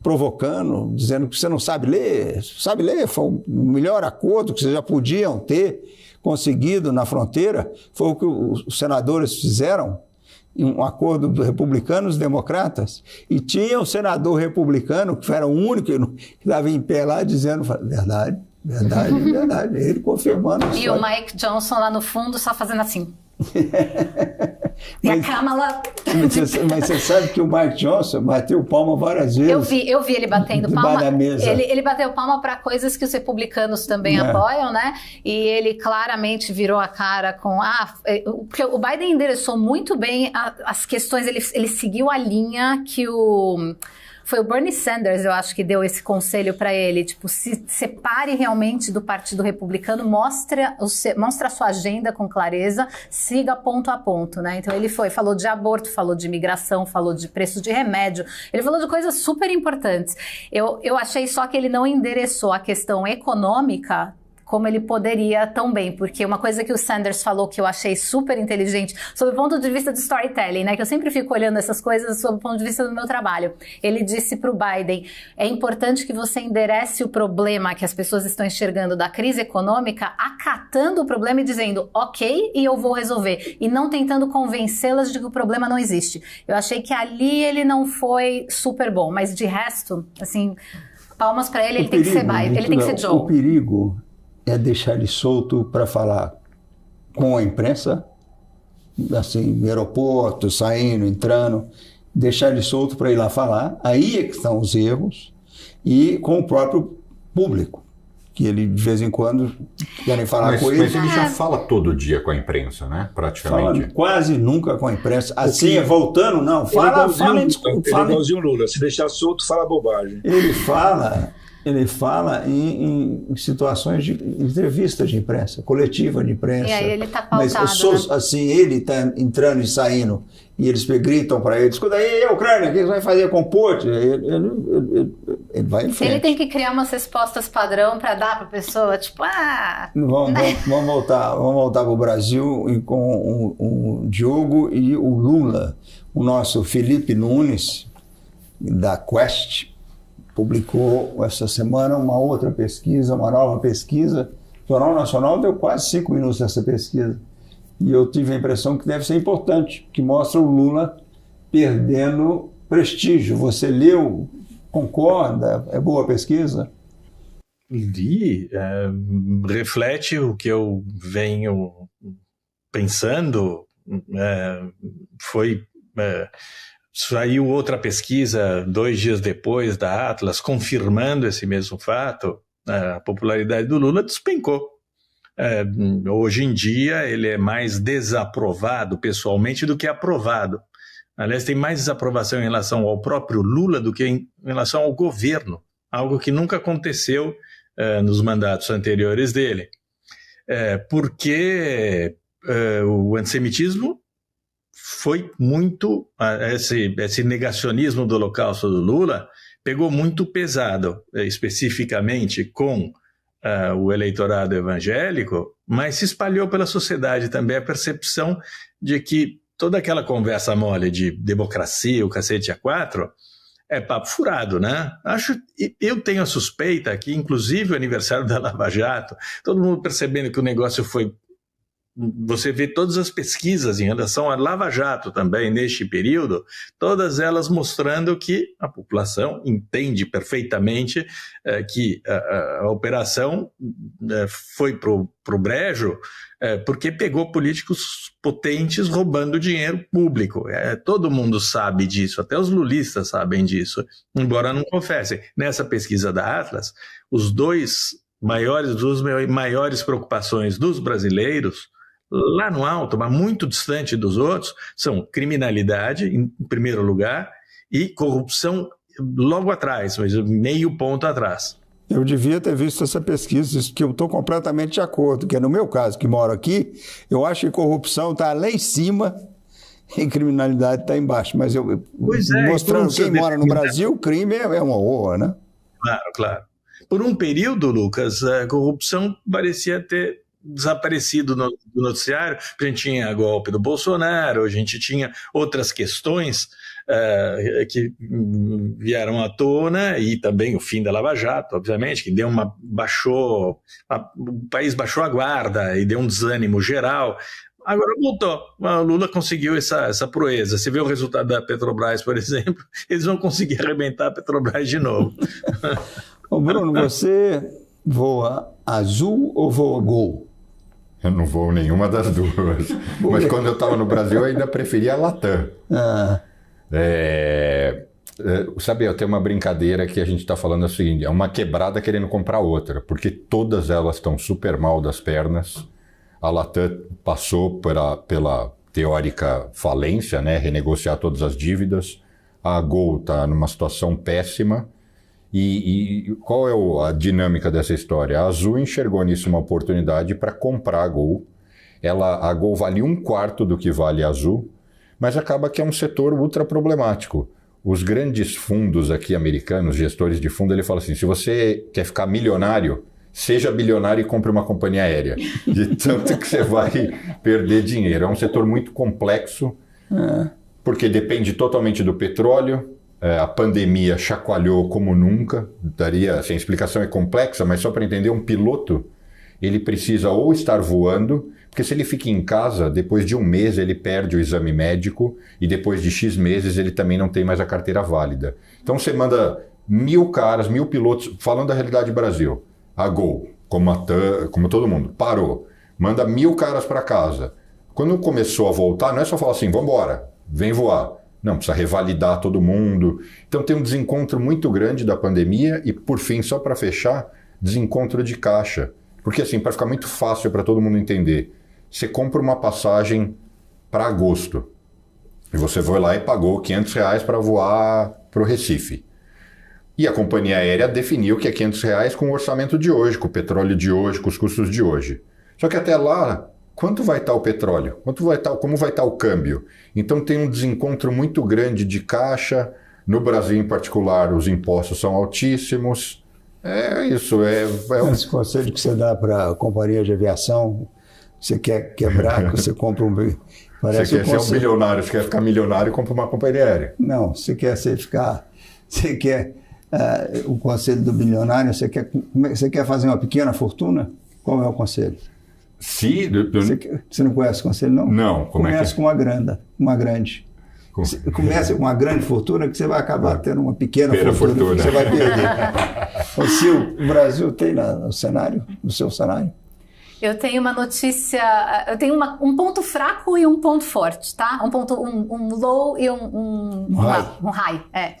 provocando, dizendo que você não sabe ler. Sabe ler, foi o melhor acordo que vocês já podiam ter conseguido na fronteira. Foi o que os senadores fizeram, um acordo dos republicanos e democratas. E tinha um senador republicano, que era o único que estava em pé lá, dizendo verdade. Ele confirmando. E o Mike Johnson lá no fundo só fazendo assim. E a Kamala... Mas você sabe que o Mike Johnson bateu palma várias vezes. Eu vi ele batendo palma. Da mesa. Ele bateu palma para coisas que os republicanos também apoiam, né? E ele claramente virou a cara com... porque o Biden endereçou muito bem as questões, ele seguiu a linha que foi o Bernie Sanders, eu acho, que deu esse conselho para ele, tipo, se separe realmente do Partido Republicano, mostra a sua agenda com clareza, siga ponto a ponto, né? Então ele falou de aborto, falou de imigração, falou de preço de remédio, ele falou de coisas super importantes. Eu achei só que ele não endereçou a questão econômica como ele poderia tão bem, porque uma coisa que o Sanders falou que eu achei super inteligente, sob o ponto de vista de storytelling, né, que eu sempre fico olhando essas coisas sob o ponto de vista do meu trabalho. Ele disse para o Biden, é importante que você enderece o problema que as pessoas estão enxergando da crise econômica, acatando o problema e dizendo, ok, e eu vou resolver, e não tentando convencê-las de que o problema não existe. Eu achei que ali ele não foi super bom, mas de resto, assim, palmas para ele, tem que ser Biden, ele tem que ser Joe. O perigo é deixar ele solto para falar com a imprensa, assim, no aeroporto, saindo, entrando, deixar ele solto para ir lá falar, aí é que estão os erros, e com o próprio público, que ele de vez em quando querem falar com ele. Mas ele já fala todo dia com a imprensa, né? Praticamente. Fala quase nunca com a imprensa. Assim, voltando, não, fala igualzinho o Lula, se deixar solto, fala bobagem. Ele fala em situações de entrevista de imprensa, coletiva de imprensa. E aí ele está pautado, mas assim, ele está entrando e saindo, e eles gritam para ele, escuta aí, a Ucrânia, o que você vai fazer com o Putin? Ele vai em frente. Ele tem que criar umas respostas padrão para dar para a pessoa, tipo, Vamos voltar para o Brasil com o Diogo e o Lula. O nosso Felipe Nunes, da Quest, publicou essa semana uma outra pesquisa, uma nova pesquisa. O Jornal Nacional deu quase 5 minutos dessa pesquisa. E eu tive a impressão que deve ser importante, que mostra o Lula perdendo prestígio. Você leu, concorda? É boa a pesquisa? Li, reflete o que eu venho pensando. Saiu outra pesquisa 2 dias depois da Atlas, confirmando esse mesmo fato. A popularidade do Lula despencou. Hoje em dia ele é mais desaprovado pessoalmente do que aprovado. Aliás, tem mais desaprovação em relação ao próprio Lula do que em relação ao governo, algo que nunca aconteceu nos mandatos anteriores dele. Porque o antissemitismo foi muito, esse negacionismo do Holocausto do Lula pegou muito pesado, especificamente com o eleitorado evangélico, mas se espalhou pela sociedade também a percepção de que toda aquela conversa mole de democracia, o cacete A4, é papo furado, né? Eu tenho a suspeita que, inclusive, o aniversário da Lava Jato, todo mundo percebendo que o negócio foi... Você vê todas as pesquisas em relação à Lava Jato também, neste período, todas elas mostrando que a população entende perfeitamente que a operação foi para o brejo porque pegou políticos potentes roubando dinheiro público. Todo mundo sabe disso, até os lulistas sabem disso, embora não confessem. Nessa pesquisa da Atlas, as duas maiores preocupações dos brasileiros, lá no alto, mas muito distante dos outros, são criminalidade, em primeiro lugar, e corrupção logo atrás, mas meio ponto atrás. Eu devia ter visto essa pesquisa, isso que eu estou completamente de acordo, que no meu caso, que moro aqui, eu acho que corrupção está lá em cima e criminalidade está embaixo. Mas mostrando quem mora no Brasil, crime é uma honra, né? Claro. Por um período, Lucas, a corrupção parecia ter desaparecido no noticiário. A gente tinha golpe do Bolsonaro, a gente tinha outras questões que vieram à tona, e também o fim da Lava Jato, obviamente, que o país baixou a guarda e deu um desânimo geral. Agora voltou, o Lula conseguiu essa proeza. Você vê o resultado da Petrobras, por exemplo, eles vão conseguir arrebentar a Petrobras de novo. Ô Bruno, você voa azul ou voa Gol? Eu não voo nenhuma das duas. Mas quando eu estava no Brasil, eu ainda preferia a Latam. Sabe, eu tenho uma brincadeira que a gente está falando o seguinte: é uma quebrada querendo comprar outra, porque todas elas estão super mal das pernas. A Latam passou pela teórica falência, né, renegociar todas as dívidas. A Gol está numa situação péssima. E qual é a dinâmica dessa história? A Azul enxergou nisso uma oportunidade para comprar a Gol. A Gol vale 1/4 do que vale a Azul, mas acaba que é um setor ultra problemático. Os grandes fundos aqui americanos, gestores de fundo, ele fala assim: se você quer ficar milionário, seja bilionário e compre uma companhia aérea. De tanto que você vai perder dinheiro. É um setor muito complexo, porque depende totalmente do petróleo. A pandemia chacoalhou como nunca. Assim, a explicação é complexa, mas só para entender, um piloto, ele precisa ou estar voando, porque se ele fica em casa, depois de 1 mês ele perde o exame médico, e depois de X meses ele também não tem mais a carteira válida. Então você manda 1.000 pilotos, falando da realidade do Brasil, a Gol, como todo mundo, parou, manda 1.000 caras para casa. Quando começou a voltar, não é só falar assim, vamos embora, vem voar. Não, precisa revalidar todo mundo. Então tem um desencontro muito grande da pandemia e, por fim, só para fechar, desencontro de caixa. Porque assim, para ficar muito fácil para todo mundo entender, você compra uma passagem para agosto e você foi lá e pagou R$500 para voar para o Recife. E a companhia aérea definiu que é R$500 com o orçamento de hoje, com o petróleo de hoje, com os custos de hoje. Só que até lá, quanto vai estar o petróleo? Como vai estar o câmbio? Então tem um desencontro muito grande de caixa. No Brasil, em particular, os impostos são altíssimos. É isso. Esse conselho que você dá para a companhia de aviação, você quer quebrar, que você compra um... Você quer ser um bilionário, você quer ficar milionário e compra uma companhia aérea. Não, você quer o conselho do bilionário, você quer fazer uma pequena fortuna? Qual é o conselho? Você não conhece o conselho, não? Não. Começa com uma grande. Começa com uma grande fortuna que você vai acabar tendo uma pequena fortuna. Que você vai perder. O Brasil tem no seu cenário? Eu tenho uma notícia, eu tenho um ponto fraco e um ponto forte, tá? Um low e um high.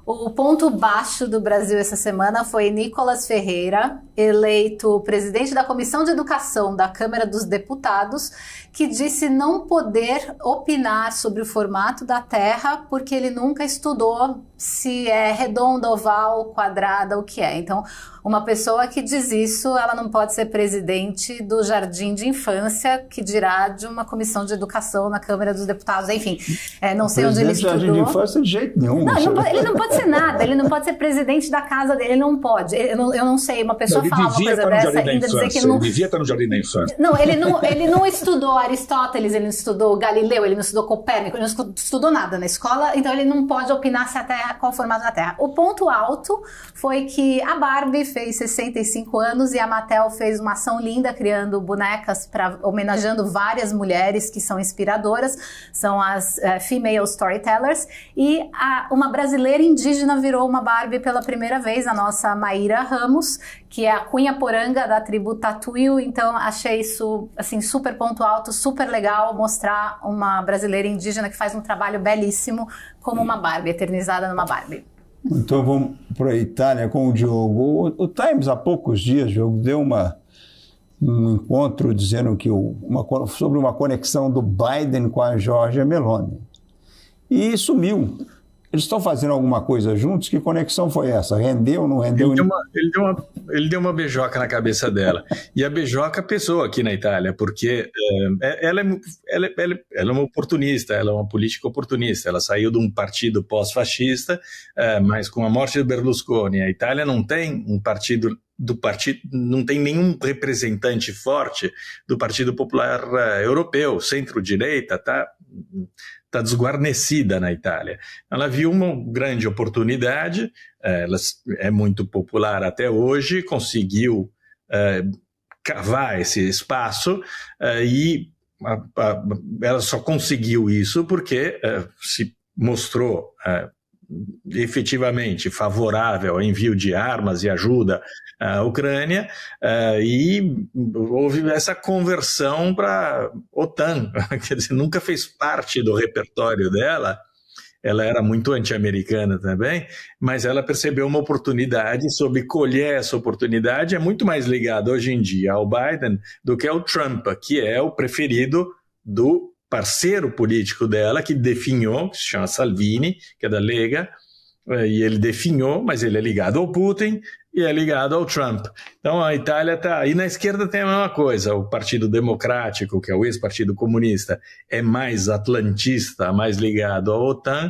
O ponto baixo do Brasil essa semana foi Nicolas Ferreira, eleito presidente da Comissão de Educação da Câmara dos Deputados, que disse não poder opinar sobre o formato da Terra porque ele nunca estudou se é redonda, oval, quadrada, o que é. Então, Uma pessoa que diz isso, ela não pode ser presidente do Jardim de Infância, que dirá de uma comissão de educação na Câmara dos Deputados, enfim, não sei onde ele estudou. Jardim de Infância de jeito nenhum. Não, ele não pode ser nada, ele não pode ser presidente da casa dele, ele não pode. Eu não sei, uma pessoa falar uma coisa dessa ainda dizer que ele não... Ele devia estar no Jardim da Infância. Não, ele não estudou Aristóteles, ele não estudou Galileu, ele não estudou Copérnico, ele não estudou nada na escola, então ele não pode opinar se a Terra, qual o formato da Terra. O ponto alto foi que a Barbie fez 65 anos e a Mattel fez uma ação linda criando bonecas homenageando várias mulheres que são inspiradoras, são as female storytellers, e uma brasileira indígena virou uma Barbie pela primeira vez, a nossa Maíra Ramos, que é a Cunha Poranga da tribo Tatuio. Então achei isso assim super ponto alto, super legal mostrar uma brasileira indígena que faz um trabalho belíssimo como uma Barbie, eternizada numa Barbie. Então vamos para a Itália com o Diogo. O Times, há poucos dias, Diogo, deu um encontro dizendo que sobre uma conexão do Biden com a Giorgia Meloni. E sumiu. Eles estão fazendo alguma coisa juntos? Que conexão foi essa? Rendeu, não rendeu? Ele deu uma beijoca na cabeça dela. E a beijoca pesou aqui na Itália, porque ela é uma oportunista, ela é uma política oportunista. Ela saiu de um partido pós-fascista, mas com a morte do Berlusconi, a Itália não tem um partido não tem nenhum representante forte do Partido Popular Europeu, centro-direita, tá desguarnecida na Itália. Ela viu uma grande oportunidade, ela é muito popular até hoje, conseguiu cavar esse espaço e ela só conseguiu isso porque se mostrou efetivamente favorável ao envio de armas e ajuda à Ucrânia, e houve essa conversão para a OTAN, quer dizer, nunca fez parte do repertório dela. Ela era muito anti-americana também, mas ela percebeu uma oportunidade, soube colher essa oportunidade, é muito mais ligada hoje em dia ao Biden do que ao Trump, que é o preferido do parceiro político dela, que definhou, que se chama Salvini, que é da Lega, e ele definhou, mas ele é ligado ao Putin e é ligado ao Trump. Então a Itália está... E na esquerda tem a mesma coisa, o Partido Democrático, que é o ex-Partido Comunista, é mais atlantista, mais ligado à OTAN,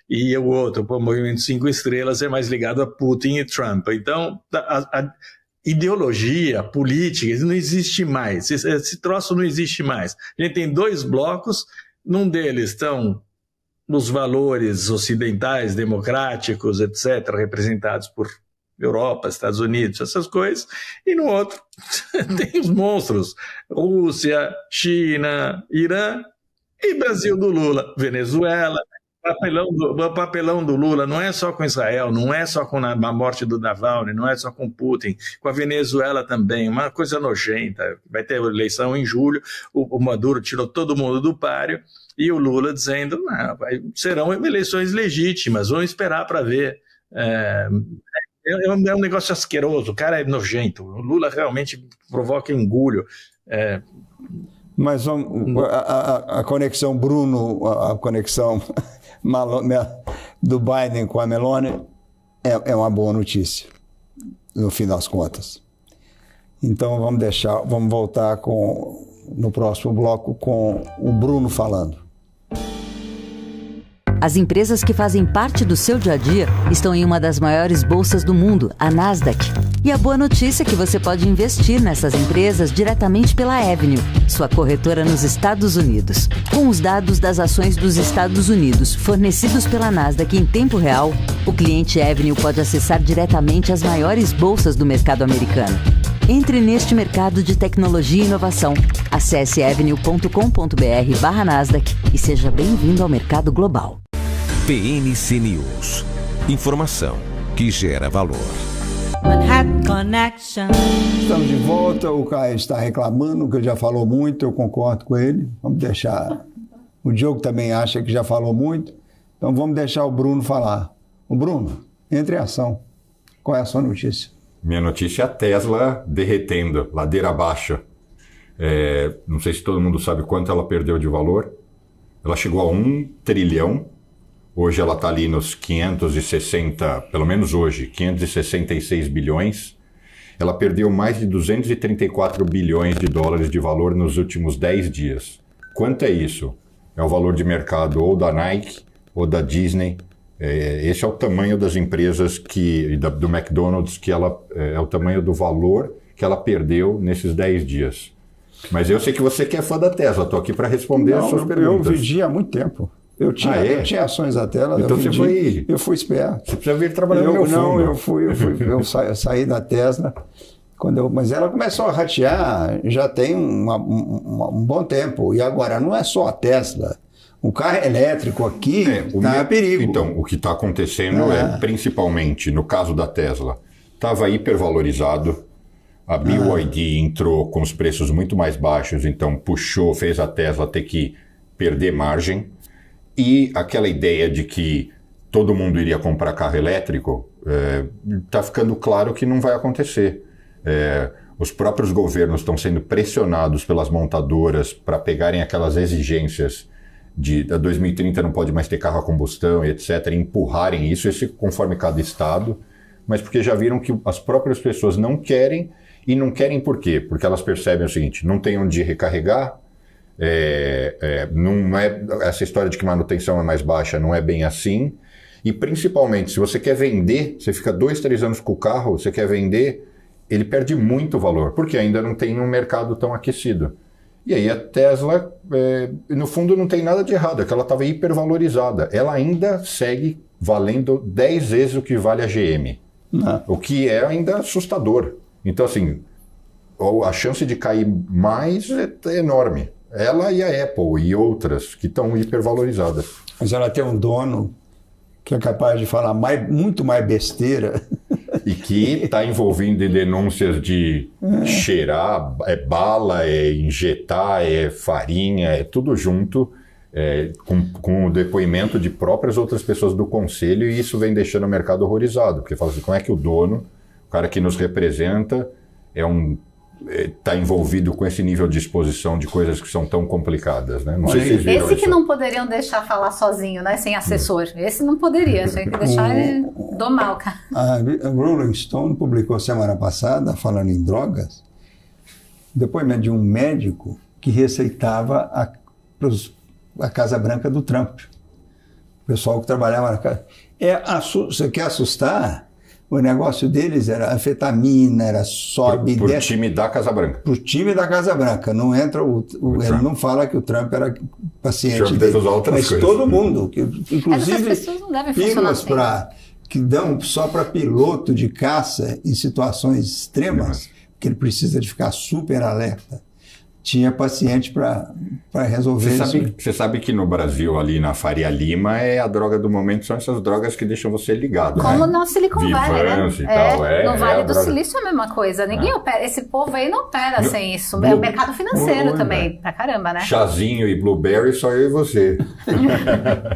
e o outro, o Movimento 5 Estrelas, é mais ligado a Putin e Trump. Então a ideologia, política, isso não existe mais, esse troço não existe mais. A gente tem dois blocos, num deles estão os valores ocidentais, democráticos, etc., representados por Europa, Estados Unidos, essas coisas, e no outro tem os monstros, Rússia, China, Irã e Brasil do Lula, Venezuela. O papelão do Lula não é só com Israel, não é só com a morte do Navalny, não é só com Putin, com a Venezuela também, uma coisa nojenta. Vai ter eleição em julho, o Maduro tirou todo mundo do páreo, e o Lula dizendo, não, serão eleições legítimas, vamos esperar para ver. É um negócio asqueroso, o cara é nojento, o Lula realmente provoca engulho. Mas a conexão Bruno, a conexão do Biden com a Meloni é uma boa notícia, no fim das contas. Então vamos voltar no próximo bloco com o Bruno falando. As empresas que fazem parte do seu dia a dia estão em uma das maiores bolsas do mundo, a Nasdaq. E a boa notícia é que você pode investir nessas empresas diretamente pela Avenue, sua corretora nos Estados Unidos. Com os dados das ações dos Estados Unidos fornecidos pela Nasdaq em tempo real, o cliente Avenue pode acessar diretamente as maiores bolsas do mercado americano. Entre neste mercado de tecnologia e inovação. Acesse avenue.com.br/Nasdaq e seja bem-vindo ao mercado global. PNC News. Informação que gera valor. Manhattan Connection. Estamos de volta, o Caio está reclamando, que ele já falou muito, eu concordo com ele. Vamos deixar... O Diogo também acha que já falou muito, então vamos deixar o Bruno falar. O Bruno, entre em ação. Qual é a sua notícia? Minha notícia é a Tesla derretendo, ladeira abaixo. Não sei se todo mundo sabe quanto ela perdeu de valor. Ela chegou a 1 trilhão. Hoje ela está ali nos 560, pelo menos hoje, 566 bilhões. ela perdeu mais de 234 bilhões de dólares de valor nos últimos 10 dias. Quanto é isso? É o valor de mercado ou da Nike ou da Disney. Esse é o tamanho das empresas do McDonald's, que é o tamanho do valor que ela perdeu nesses 10 dias. Mas eu sei que você que é fã da Tesla, estou aqui para responder as suas perguntas. Eu vendi há muito tempo. Eu tinha ações da Tesla. Então eu fui esperto. Você precisa vir trabalhar no meu fundo. Eu saí da Tesla. Mas ela começou a ratear já tem um bom tempo. E agora não é só a Tesla. O carro elétrico aqui está a perigo. Então, o que está acontecendo principalmente, no caso da Tesla, estava hipervalorizado. A BYD entrou com os preços muito mais baixos, então fez a Tesla ter que perder margem. E aquela ideia de que todo mundo iria comprar carro elétrico, está ficando claro que não vai acontecer. Os próprios governos estão sendo pressionados pelas montadoras para pegarem aquelas exigências de 2030 não pode mais ter carro a combustão e etc., empurrarem isso conforme cada estado, mas porque já viram que as próprias pessoas não querem, e não querem por quê? Porque elas percebem o seguinte, não tem onde recarregar, não essa história de que manutenção é mais baixa não é bem assim, e principalmente se você quer vender, você fica 2, 3 anos com o carro, você quer vender, ele perde muito valor, porque ainda não tem um mercado tão aquecido. E aí a Tesla, no fundo, não tem nada de errado, é que ela estava hipervalorizada. Ela ainda segue valendo 10 vezes o que vale a GM, o que é ainda assustador. Então, assim, a chance de cair mais é enorme. Ela e a Apple e outras que estão hipervalorizadas. Mas ela tem um dono que é capaz de falar muito mais besteira. E que está envolvido em denúncias de cheirar, bala, injetar, farinha, tudo junto, com o depoimento de próprias outras pessoas do conselho, e isso vem deixando o mercado horrorizado, porque fala assim, como é que o dono, o cara que nos representa, está envolvido com esse nível de exposição de coisas que são tão complicadas, né? Não sei se vocês viram esse que não poderiam deixar falar sozinho, né? Sem assessor. Esse não poderia, tinha que deixar ele domar o cara. A Rolling Stone publicou semana passada, falando em drogas, depoimento de um médico que receitava a Casa Branca do Trump. O pessoal que trabalhava na casa. Você quer assustar? O negócio deles era anfetamina, era sobe... Por time da Casa Branca. Por time da Casa Branca. Não entra ele não fala que o Trump era paciente dele. Mas coisas. Todo mundo. Inclusive, pessoas não devem funcionar assim. Que dão só para piloto de caça em situações extremas, que ele precisa de ficar super alerta. Tinha paciente para resolver isso. Você sabe que no Brasil, ali na Faria Lima, a droga do momento são essas drogas que deixam você ligado. Como né? no Silicon Valley, né? E tal, no Vale do Silício é a mesma coisa. Ninguém opera, esse povo aí não opera sem isso. É o mercado financeiro também, pra caramba, né? Chazinho e blueberry, só eu e você.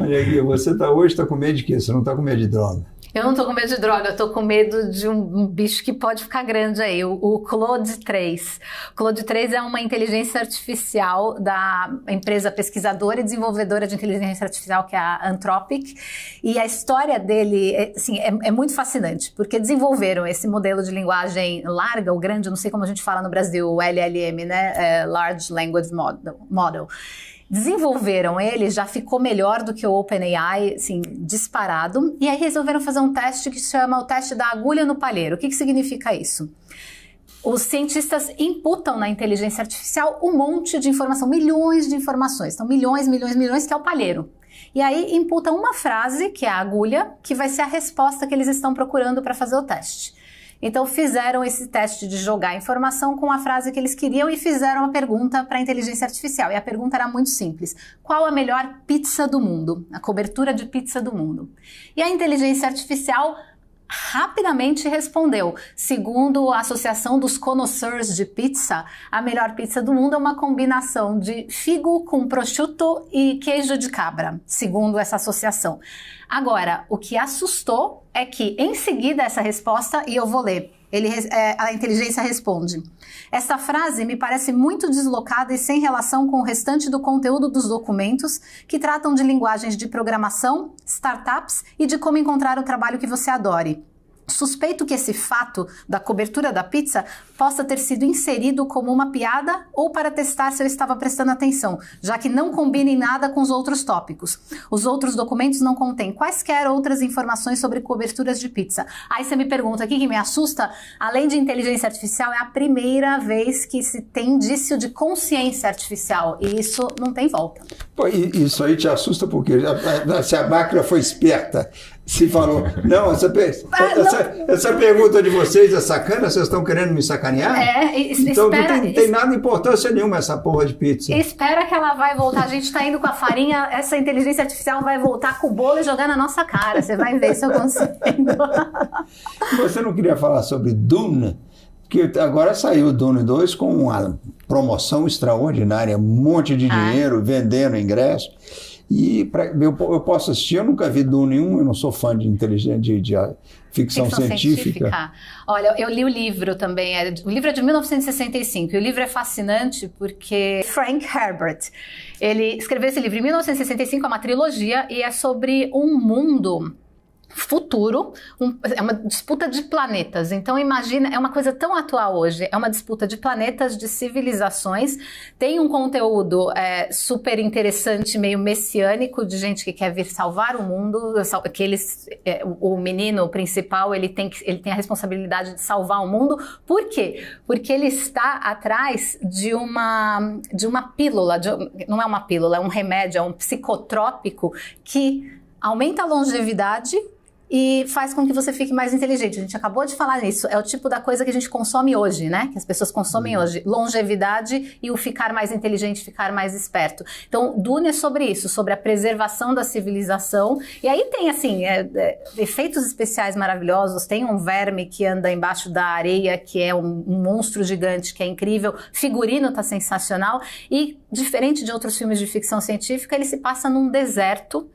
Olha aqui, você hoje está com medo de quê? Você não está com medo de droga? Eu não tô com medo de droga, eu tô com medo de um bicho que pode ficar grande aí, o Claude 3. O Claude 3 é uma inteligência artificial da empresa pesquisadora e desenvolvedora de inteligência artificial, que é a Anthropic. E a história dele é muito fascinante, porque desenvolveram esse modelo de linguagem larga, ou grande, eu não sei como a gente fala no Brasil, o LLM, né? Large Language Model. Desenvolveram ele, já ficou melhor do que o OpenAI, assim, disparado, e aí resolveram fazer um teste que se chama o teste da agulha no palheiro. O que significa isso? Os cientistas imputam na inteligência artificial um monte de informação, milhões de informações, então milhões, que é o palheiro. E aí imputam uma frase, que é a agulha, que vai ser a resposta que eles estão procurando para fazer o teste. Então fizeram esse teste de jogar a informação com a frase que eles queriam e fizeram uma pergunta para a inteligência artificial. E a pergunta era muito simples. Qual a melhor pizza do mundo? A cobertura de pizza do mundo. E a inteligência artificial rapidamente respondeu. Segundo a Associação dos Connoisseurs de Pizza, a melhor pizza do mundo é uma combinação de figo com prosciutto e queijo de cabra, segundo essa associação. Agora, o que assustou é que, em seguida essa resposta, e eu vou ler, a inteligência responde: esta frase me parece muito deslocada e sem relação com o restante do conteúdo dos documentos que tratam de linguagens de programação, startups e de como encontrar o trabalho que você adore. Suspeito que esse fato da cobertura da pizza possa ter sido inserido como uma piada ou para testar se eu estava prestando atenção, já que não combina em nada com os outros tópicos. Os outros documentos não contêm quaisquer outras informações sobre coberturas de pizza. Aí você me pergunta, aqui que me assusta, além de inteligência artificial, é a primeira vez que se tem indício de consciência artificial, e isso não tem volta. Pô, isso aí te assusta porque se a máquina foi esperta, se falou, não, essa pergunta de vocês é sacana, vocês estão querendo me sacanear? Então não tem nada de importância nenhuma essa porra de pizza. Espera que ela vai voltar, a gente tá indo com a farinha, essa inteligência artificial vai voltar com o bolo e jogar na nossa cara, você vai ver se eu consigo. Você não queria falar sobre Dune? Porque agora saiu o Dune 2 com uma promoção extraordinária, um monte de dinheiro, vendendo ingresso. E eu posso assistir, eu nunca vi Dune 1, eu não sou fã de ficção científica. Olha, eu li o livro também, o livro é de 1965, e o livro é fascinante porque Frank Herbert, ele escreveu esse livro em 1965, é uma trilogia, e é sobre um mundo futuro, é uma disputa de planetas. Então imagina, é uma coisa tão atual hoje, é uma disputa de planetas, de civilizações, tem um conteúdo super interessante, meio messiânico, de gente que quer vir salvar o mundo, que o menino principal, ele tem a responsabilidade de salvar o mundo. Por quê? Porque ele está atrás de uma pílula, não é uma pílula, é um remédio, é um psicotrópico que aumenta a longevidade e faz com que você fique mais inteligente. A gente acabou de falar nisso, é o tipo da coisa que a gente consome hoje, né? Que as pessoas consomem hoje, longevidade e o ficar mais inteligente, ficar mais esperto. Então, Dune é sobre isso, sobre a preservação da civilização, e aí tem, assim, efeitos especiais maravilhosos, tem um verme que anda embaixo da areia, que é um monstro gigante, que é incrível, figurino tá sensacional, e diferente de outros filmes de ficção científica, ele se passa num deserto,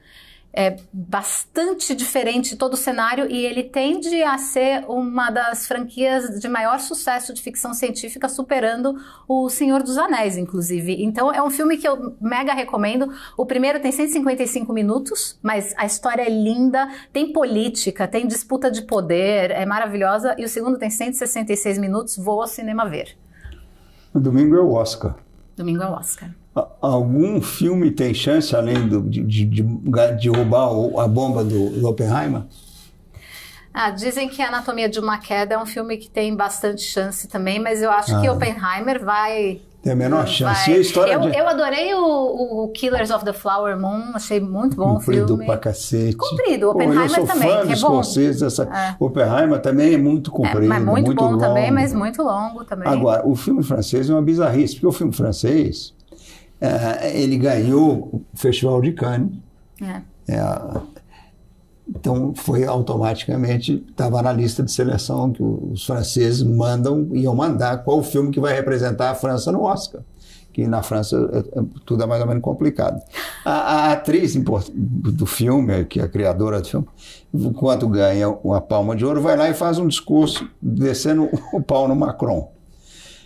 é bastante diferente todo o cenário, e ele tende a ser uma das franquias de maior sucesso de ficção científica, superando o Senhor dos Anéis, inclusive. Então é um filme que eu mega recomendo. O primeiro tem 155 minutos, mas a história é linda, tem política, tem disputa de poder, é maravilhosa, e o segundo tem 166 minutos, vou ao cinema ver. O domingo é o Oscar. Domingo é o Oscar. Algum filme tem chance, além de roubar a bomba do Oppenheimer? Dizem que a Anatomia de uma Queda é um filme que tem bastante chance também, mas eu acho que Oppenheimer vai... Tem a menor chance. E a história eu adorei o Killers of the Flower Moon, achei muito bom o filme. Comprido pra cacete. Comprido, Oppenheimer também, que é bom. Oppenheimer também é muito comprido. Mas muito bom longo. Também, mas muito longo também. Agora, o filme francês é uma bizarrice, porque o filme francês, ele ganhou o Festival de Cannes. Então, foi automaticamente, estava na lista de seleção que os franceses iam mandar qual o filme que vai representar a França no Oscar. Que na França tudo é mais ou menos complicado. A atriz do filme, que é a criadora do filme, enquanto ganha uma Palma de Ouro, vai lá e faz um discurso descendo o pau no Macron.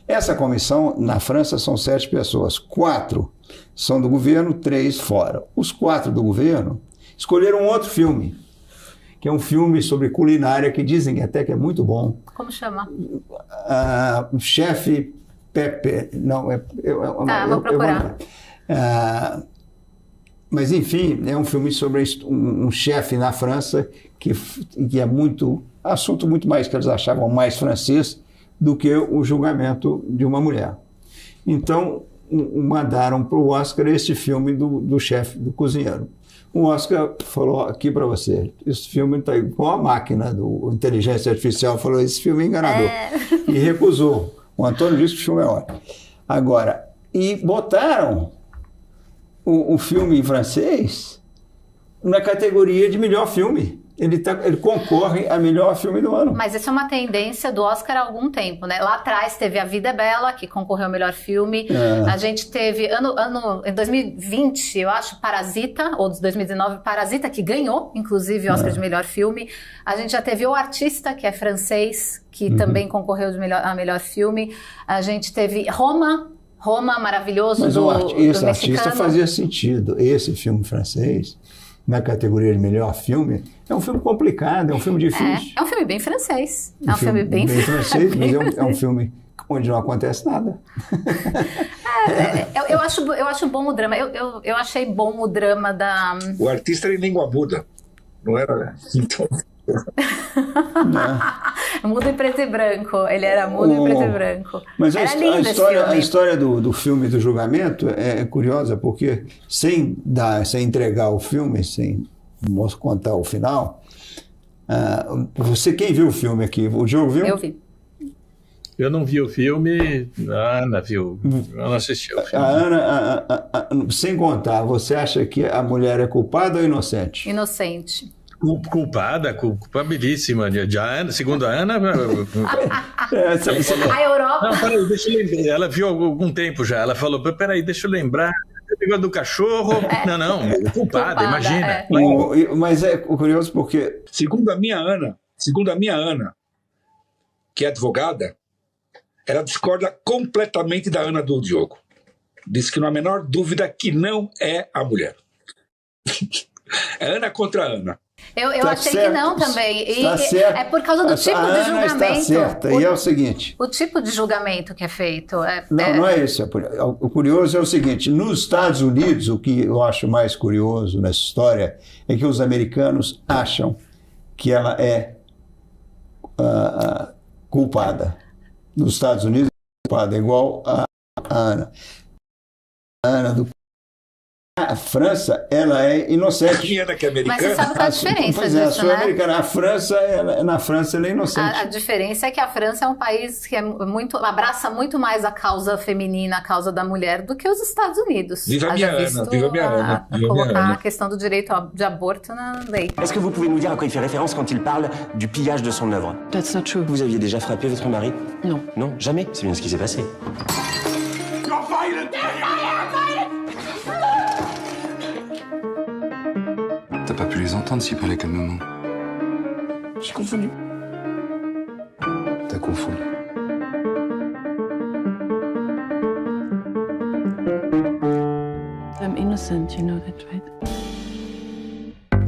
Essa comissão, na França, são 7 pessoas. 4 são do governo, 3 fora. Os 4 do governo escolheram outro filme, que é um filme sobre culinária, que dizem até que é muito bom. Como chama? Chefe Pepe. Não, vou procurar. Mas, enfim, é um filme sobre um chefe na França que é assunto muito mais que eles achavam mais francês do que o julgamento de uma mulher. Então, mandaram para o Oscar esse filme do chefe, do cozinheiro. O Oscar falou aqui para você, esse filme está igual a máquina do inteligência artificial, falou, esse filme é enganador. E recusou. O Antônio disse que o filme é ótimo. Agora, e botaram o filme em francês na categoria de melhor filme. Ele concorre a melhor filme do ano. Mas isso é uma tendência do Oscar há algum tempo, né? Lá atrás teve A Vida é Bela, que concorreu ao melhor filme. A gente teve, em 2020, eu acho, Parasita, ou de 2019, Parasita, que ganhou, inclusive, o Oscar de melhor filme. A gente já teve O Artista, que é francês, que também concorreu a melhor filme. A gente teve Roma, maravilhoso, mas esse artista fazia sentido. Esse filme francês na categoria de melhor filme, é um filme complicado, é um filme difícil. É um filme bem francês. É um filme bem francês, mas é um filme onde não acontece nada. Eu acho bom o drama. Eu achei bom o drama da... O artista era em língua muda, não era? Então... Mudo em preto e branco. Ele era mudo em preto e branco. Mas era a história do filme do julgamento é curiosa, porque sem entregar o filme, sem contar o final, quem viu o filme aqui? O Diogo viu? Eu vi. Eu não vi o filme, a Ana viu, eu não assisti o filme. A Ana, sem contar, você acha que a mulher é culpada ou inocente? Inocente. Culpabilíssima. Segundo a Ana... A Europa... Não, peraí, deixa eu lembrar. Ela viu há algum tempo já. Ela falou, peraí, deixa eu lembrar. O negócio do cachorro... Não, culpada, imagina. Mas é curioso porque... Segundo a minha Ana, que é advogada, ela discorda completamente da Ana do Diogo. Diz que não há a menor dúvida que não é a mulher. É Ana contra Ana. Eu achei certo, que não também. É por causa do tipo de julgamento. Está certa. E é o seguinte... O tipo de julgamento que é feito. Não é isso. O curioso é o seguinte. Nos Estados Unidos, o que eu acho mais curioso nessa história é que os americanos acham que ela é culpada. Nos Estados Unidos, é culpada, igual a Ana. A França, ela é inocente. Ana que é americana. Mas você sabe qual é a diferença disso, né? Americana. Na França, ela é inocente. A diferença é que a França é um país que abraça muito mais a causa feminina, a causa da mulher, do que os Estados Unidos. Viva minha Ana. Colocar a questão do direito de aborto na lei. Est-ce que vous pouvez nous dire à quoi il fait référence quand il parle du pillage de son œuvre? That's not true. Vous aviez déjà frappé votre mari? Non. Non, jamais. C'est bien ce qui s'est passé. T'as pas pu les entendre s'ils parlaient calmement. J'ai confondu. T'as confondu. I'm innocent, you know that, right?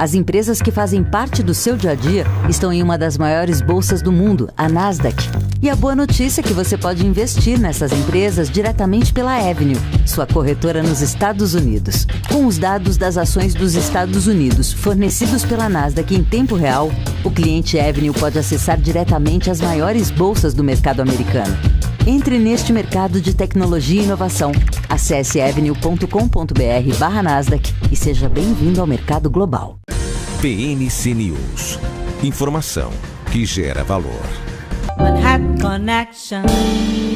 As empresas que fazem parte do seu dia a dia estão em uma das maiores bolsas do mundo, a Nasdaq. E a boa notícia é que você pode investir nessas empresas diretamente pela Avenue, sua corretora nos Estados Unidos. Com os dados das ações dos Estados Unidos fornecidos pela Nasdaq em tempo real, o cliente Avenue pode acessar diretamente as maiores bolsas do mercado americano. Entre neste mercado de tecnologia e inovação. Acesse avenue.com.br/Nasdaq e seja bem-vindo ao mercado global. PNC News. Informação que gera valor. Manhattan Connection.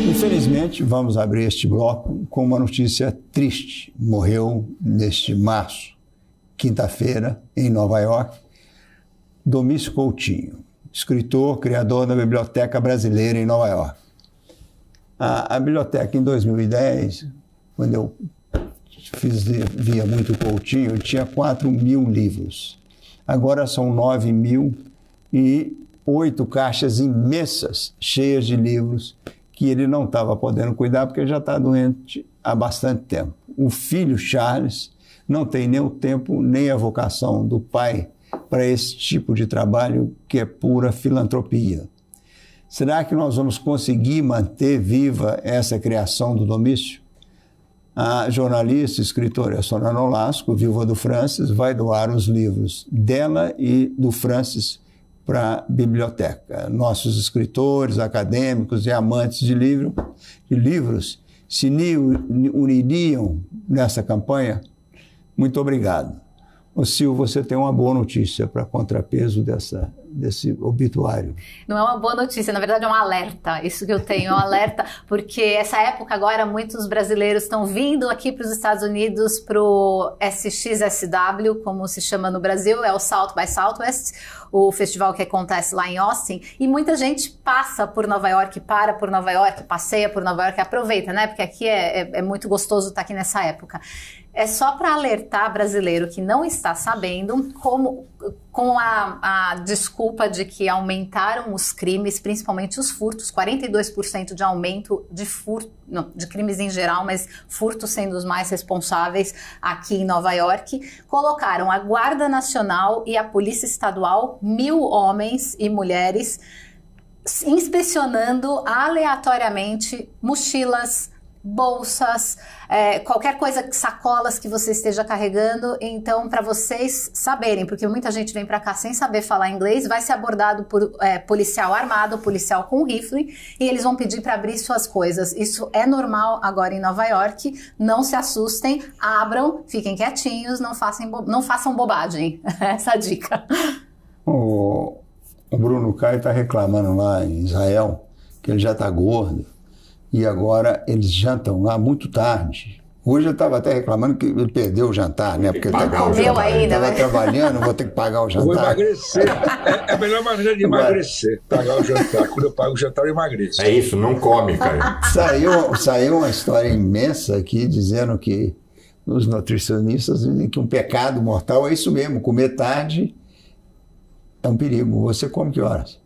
Infelizmente, vamos abrir este bloco com uma notícia triste. Morreu neste março, quinta-feira, em Nova York, Domício Coutinho, escritor, criador da Biblioteca Brasileira em Nova York. A biblioteca, em 2010, quando eu via muito Coutinho, tinha 4.000 livros. Agora são 9.000 e 8 caixas imensas, cheias de livros, que ele não estava podendo cuidar porque já está doente há bastante tempo. O filho, Charles, não tem nem o tempo nem a vocação do pai para esse tipo de trabalho que é pura filantropia. Será que nós vamos conseguir manter viva essa criação do Domício? A jornalista e escritora Sônia Nolasco, viúva do Francis, vai doar os livros dela e do Francis para a biblioteca. Nossos escritores, acadêmicos e amantes de livros se uniriam nessa campanha? Muito obrigado. Ô Sil, você tem uma boa notícia para contrapeso desse obituário. Não é uma boa notícia, na verdade é um alerta. Isso que eu tenho é um alerta, porque essa época agora muitos brasileiros estão vindo aqui para os Estados Unidos para o SXSW, como se chama no Brasil, é o South by Southwest, o festival que acontece lá em Austin, e muita gente passa por Nova York, para por Nova York, passeia por Nova York, aproveita, né? Porque aqui é muito gostoso estar aqui nessa época. É só para alertar brasileiro que não está sabendo, com a desculpa de que aumentaram os crimes, principalmente os furtos, 42% de aumento de crimes em geral, mas furtos sendo os mais responsáveis aqui em Nova York. Colocaram a Guarda Nacional e a Polícia Estadual, 1.000 homens e mulheres, inspecionando aleatoriamente mochilas, bolsas, qualquer coisa, sacolas que você esteja carregando. Então, para vocês saberem, porque muita gente vem para cá sem saber falar inglês, vai ser abordado por policial armado, policial com rifle, e eles vão pedir para abrir suas coisas. Isso é normal agora em Nova York. Não se assustem, abram, fiquem quietinhos, não façam bobagem. Essa é a dica. O Bruno Caio está reclamando lá em Israel que ele já está gordo. E agora eles jantam lá muito tarde. Hoje eu estava até reclamando que ele perdeu o jantar, né? Porque ele estava trabalhando, vou ter que pagar o jantar. Vou emagrecer. É a melhor maneira de emagrecer, pagar o jantar. Quando eu pago o jantar, eu emagreço. É isso, não come, cara. Saiu uma história imensa aqui dizendo que os nutricionistas dizem que um pecado mortal é isso mesmo, comer tarde é um perigo. Você come que horas?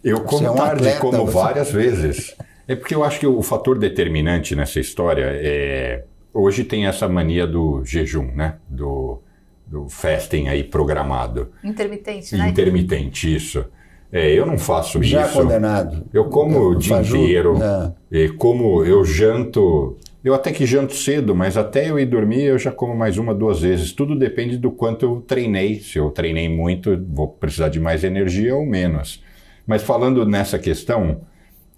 Eu como tarde, como várias vezes. É porque eu acho que o fator determinante nessa história hoje tem essa mania do jejum, né? Do fasting aí programado. Intermitente, né? Intermitente, isso. Eu não faço isso. Já condenado. Eu como o dia inteiro. Como eu janto. Eu até que janto cedo, mas até eu ir dormir eu já como mais 1, 2 vezes. Tudo depende do quanto eu treinei. Se eu treinei muito, vou precisar de mais energia ou menos. Mas falando nessa questão,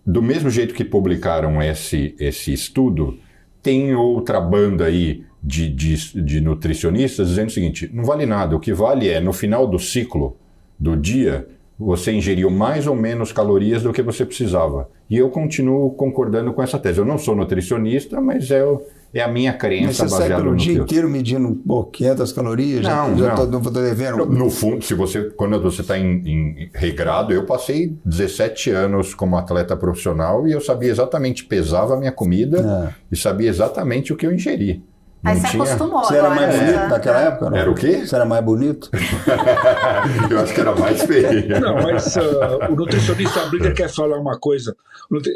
do mesmo jeito que publicaram esse estudo, tem outra banda aí de nutricionistas dizendo o seguinte: não vale nada, o que vale é, no final do ciclo do dia, você ingeriu mais ou menos calorias do que você precisava. E eu continuo concordando com essa tese. Eu não sou nutricionista, mas é a minha crença baseada no dia inteiro medindo 500 calorias? Não, não estou devendo. No fundo, quando você está em regrado, eu passei 17 anos como atleta profissional e eu sabia exatamente, pesava a minha comida e sabia exatamente o que eu ingeri. Aí você acostumou. Você era mais bonito naquela época? Não? Era o quê? Você era mais bonito? Eu acho que era mais feio. Não, mas o nutricionista Blinder quer falar uma coisa.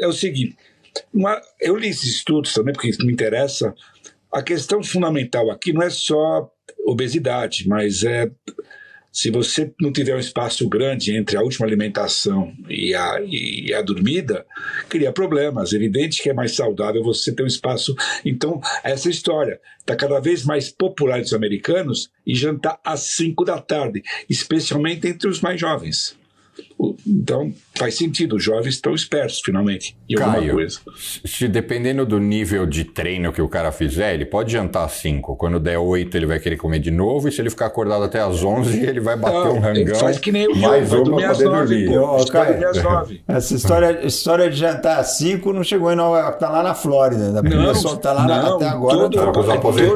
É o seguinte, eu li esses estudos também, porque isso me interessa. A questão fundamental aqui não é só obesidade, mas se você não tiver um espaço grande entre a última alimentação e a dormida, cria problemas. É evidente que é mais saudável você ter um espaço. Então, essa história está cada vez mais popular entre os americanos e jantar às 5 da tarde, especialmente entre os mais jovens. Então, faz sentido, os jovens estão espertos, finalmente, em alguma coisa. Se dependendo do nível de treino que o cara fizer, ele pode jantar às 5. Quando der 8, ele vai querer comer de novo, e se ele ficar acordado até às 11, ele vai bater um rangão. Faz que nem mais uma para poder dormir. Essa história de jantar às 5 não chegou em Nova York, está lá na Flórida. A pessoa está lá até agora.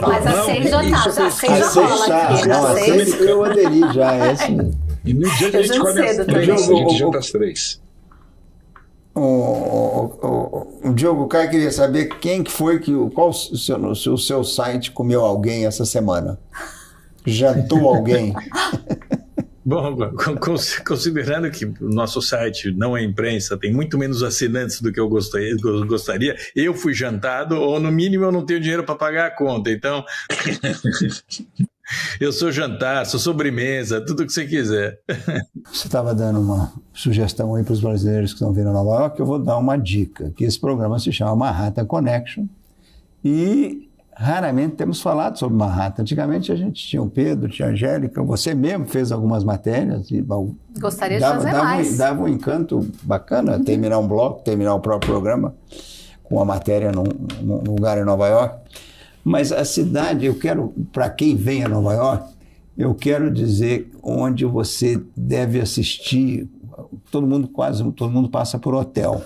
Mas às 6 já está. Às 6 já rola aqui. Às 6 eu aderi já, é assim. E no dia que a gente come às 3, a gente janta às 3. O Diogo Caio queria saber qual o seu site comeu alguém essa semana? Jantou alguém? Bom, considerando que o nosso site não é imprensa, tem muito menos assinantes do que eu gostaria, eu fui jantado, ou no mínimo eu não tenho dinheiro para pagar a conta, então... Eu sou jantar, sou sobremesa, tudo que você quiser. Você estava dando uma sugestão aí para os brasileiros que estão vindo a Nova York, eu vou dar uma dica, que esse programa se chama Manhattan Connection e raramente temos falado sobre Manhattan. Antigamente a gente tinha o Pedro, tinha a Angélica, você mesmo fez algumas matérias. E, gostaria de fazer mais. Dava um encanto bacana terminar um bloco, terminar o próprio programa com uma matéria num lugar em Nova York. Mas a cidade, eu quero, para quem vem a Nova York, eu quero dizer onde você deve assistir. Quase todo mundo passa por hotel.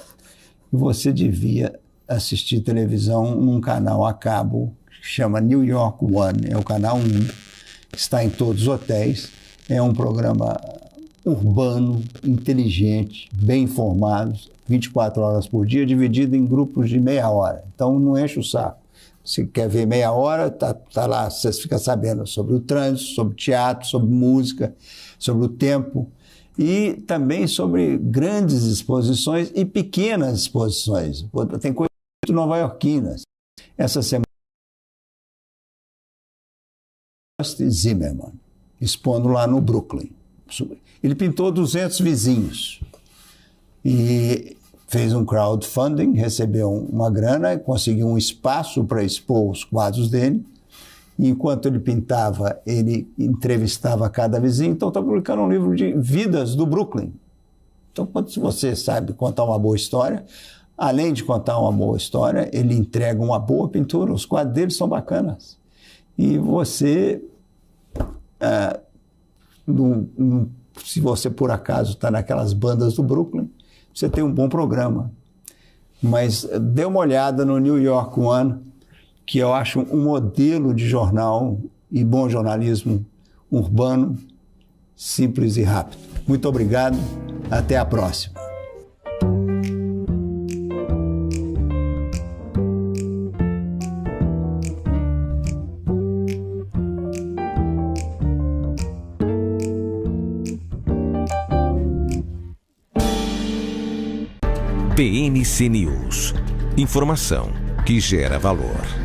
Você devia assistir televisão num canal a cabo que chama New York One, é o canal 1, está em todos os hotéis. É um programa urbano, inteligente, bem informado, 24 horas por dia, dividido em grupos de meia hora. Então não enche o saco. Se quer ver meia hora, tá lá, você fica sabendo sobre o trânsito, sobre teatro, sobre música, sobre o tempo e também sobre grandes exposições e pequenas exposições. Tem coisas muito nova-iorquinas. Essa semana, Zimmerman, expondo lá no Brooklyn. Ele pintou 200 vizinhos e fez um crowdfunding, recebeu uma grana, conseguiu um espaço para expor os quadros dele. E enquanto ele pintava, ele entrevistava cada vizinho. Então está publicando um livro de vidas do Brooklyn. Então, quando você sabe contar uma boa história, além de contar uma boa história, ele entrega uma boa pintura. Os quadros dele são bacanas. E você, se você por acaso está naquelas bandas do Brooklyn, você tem um bom programa. Mas dê uma olhada no New York One, que eu acho um modelo de jornal e bom jornalismo urbano, simples e rápido. Muito obrigado, até a próxima. PNC News. Informação que gera valor.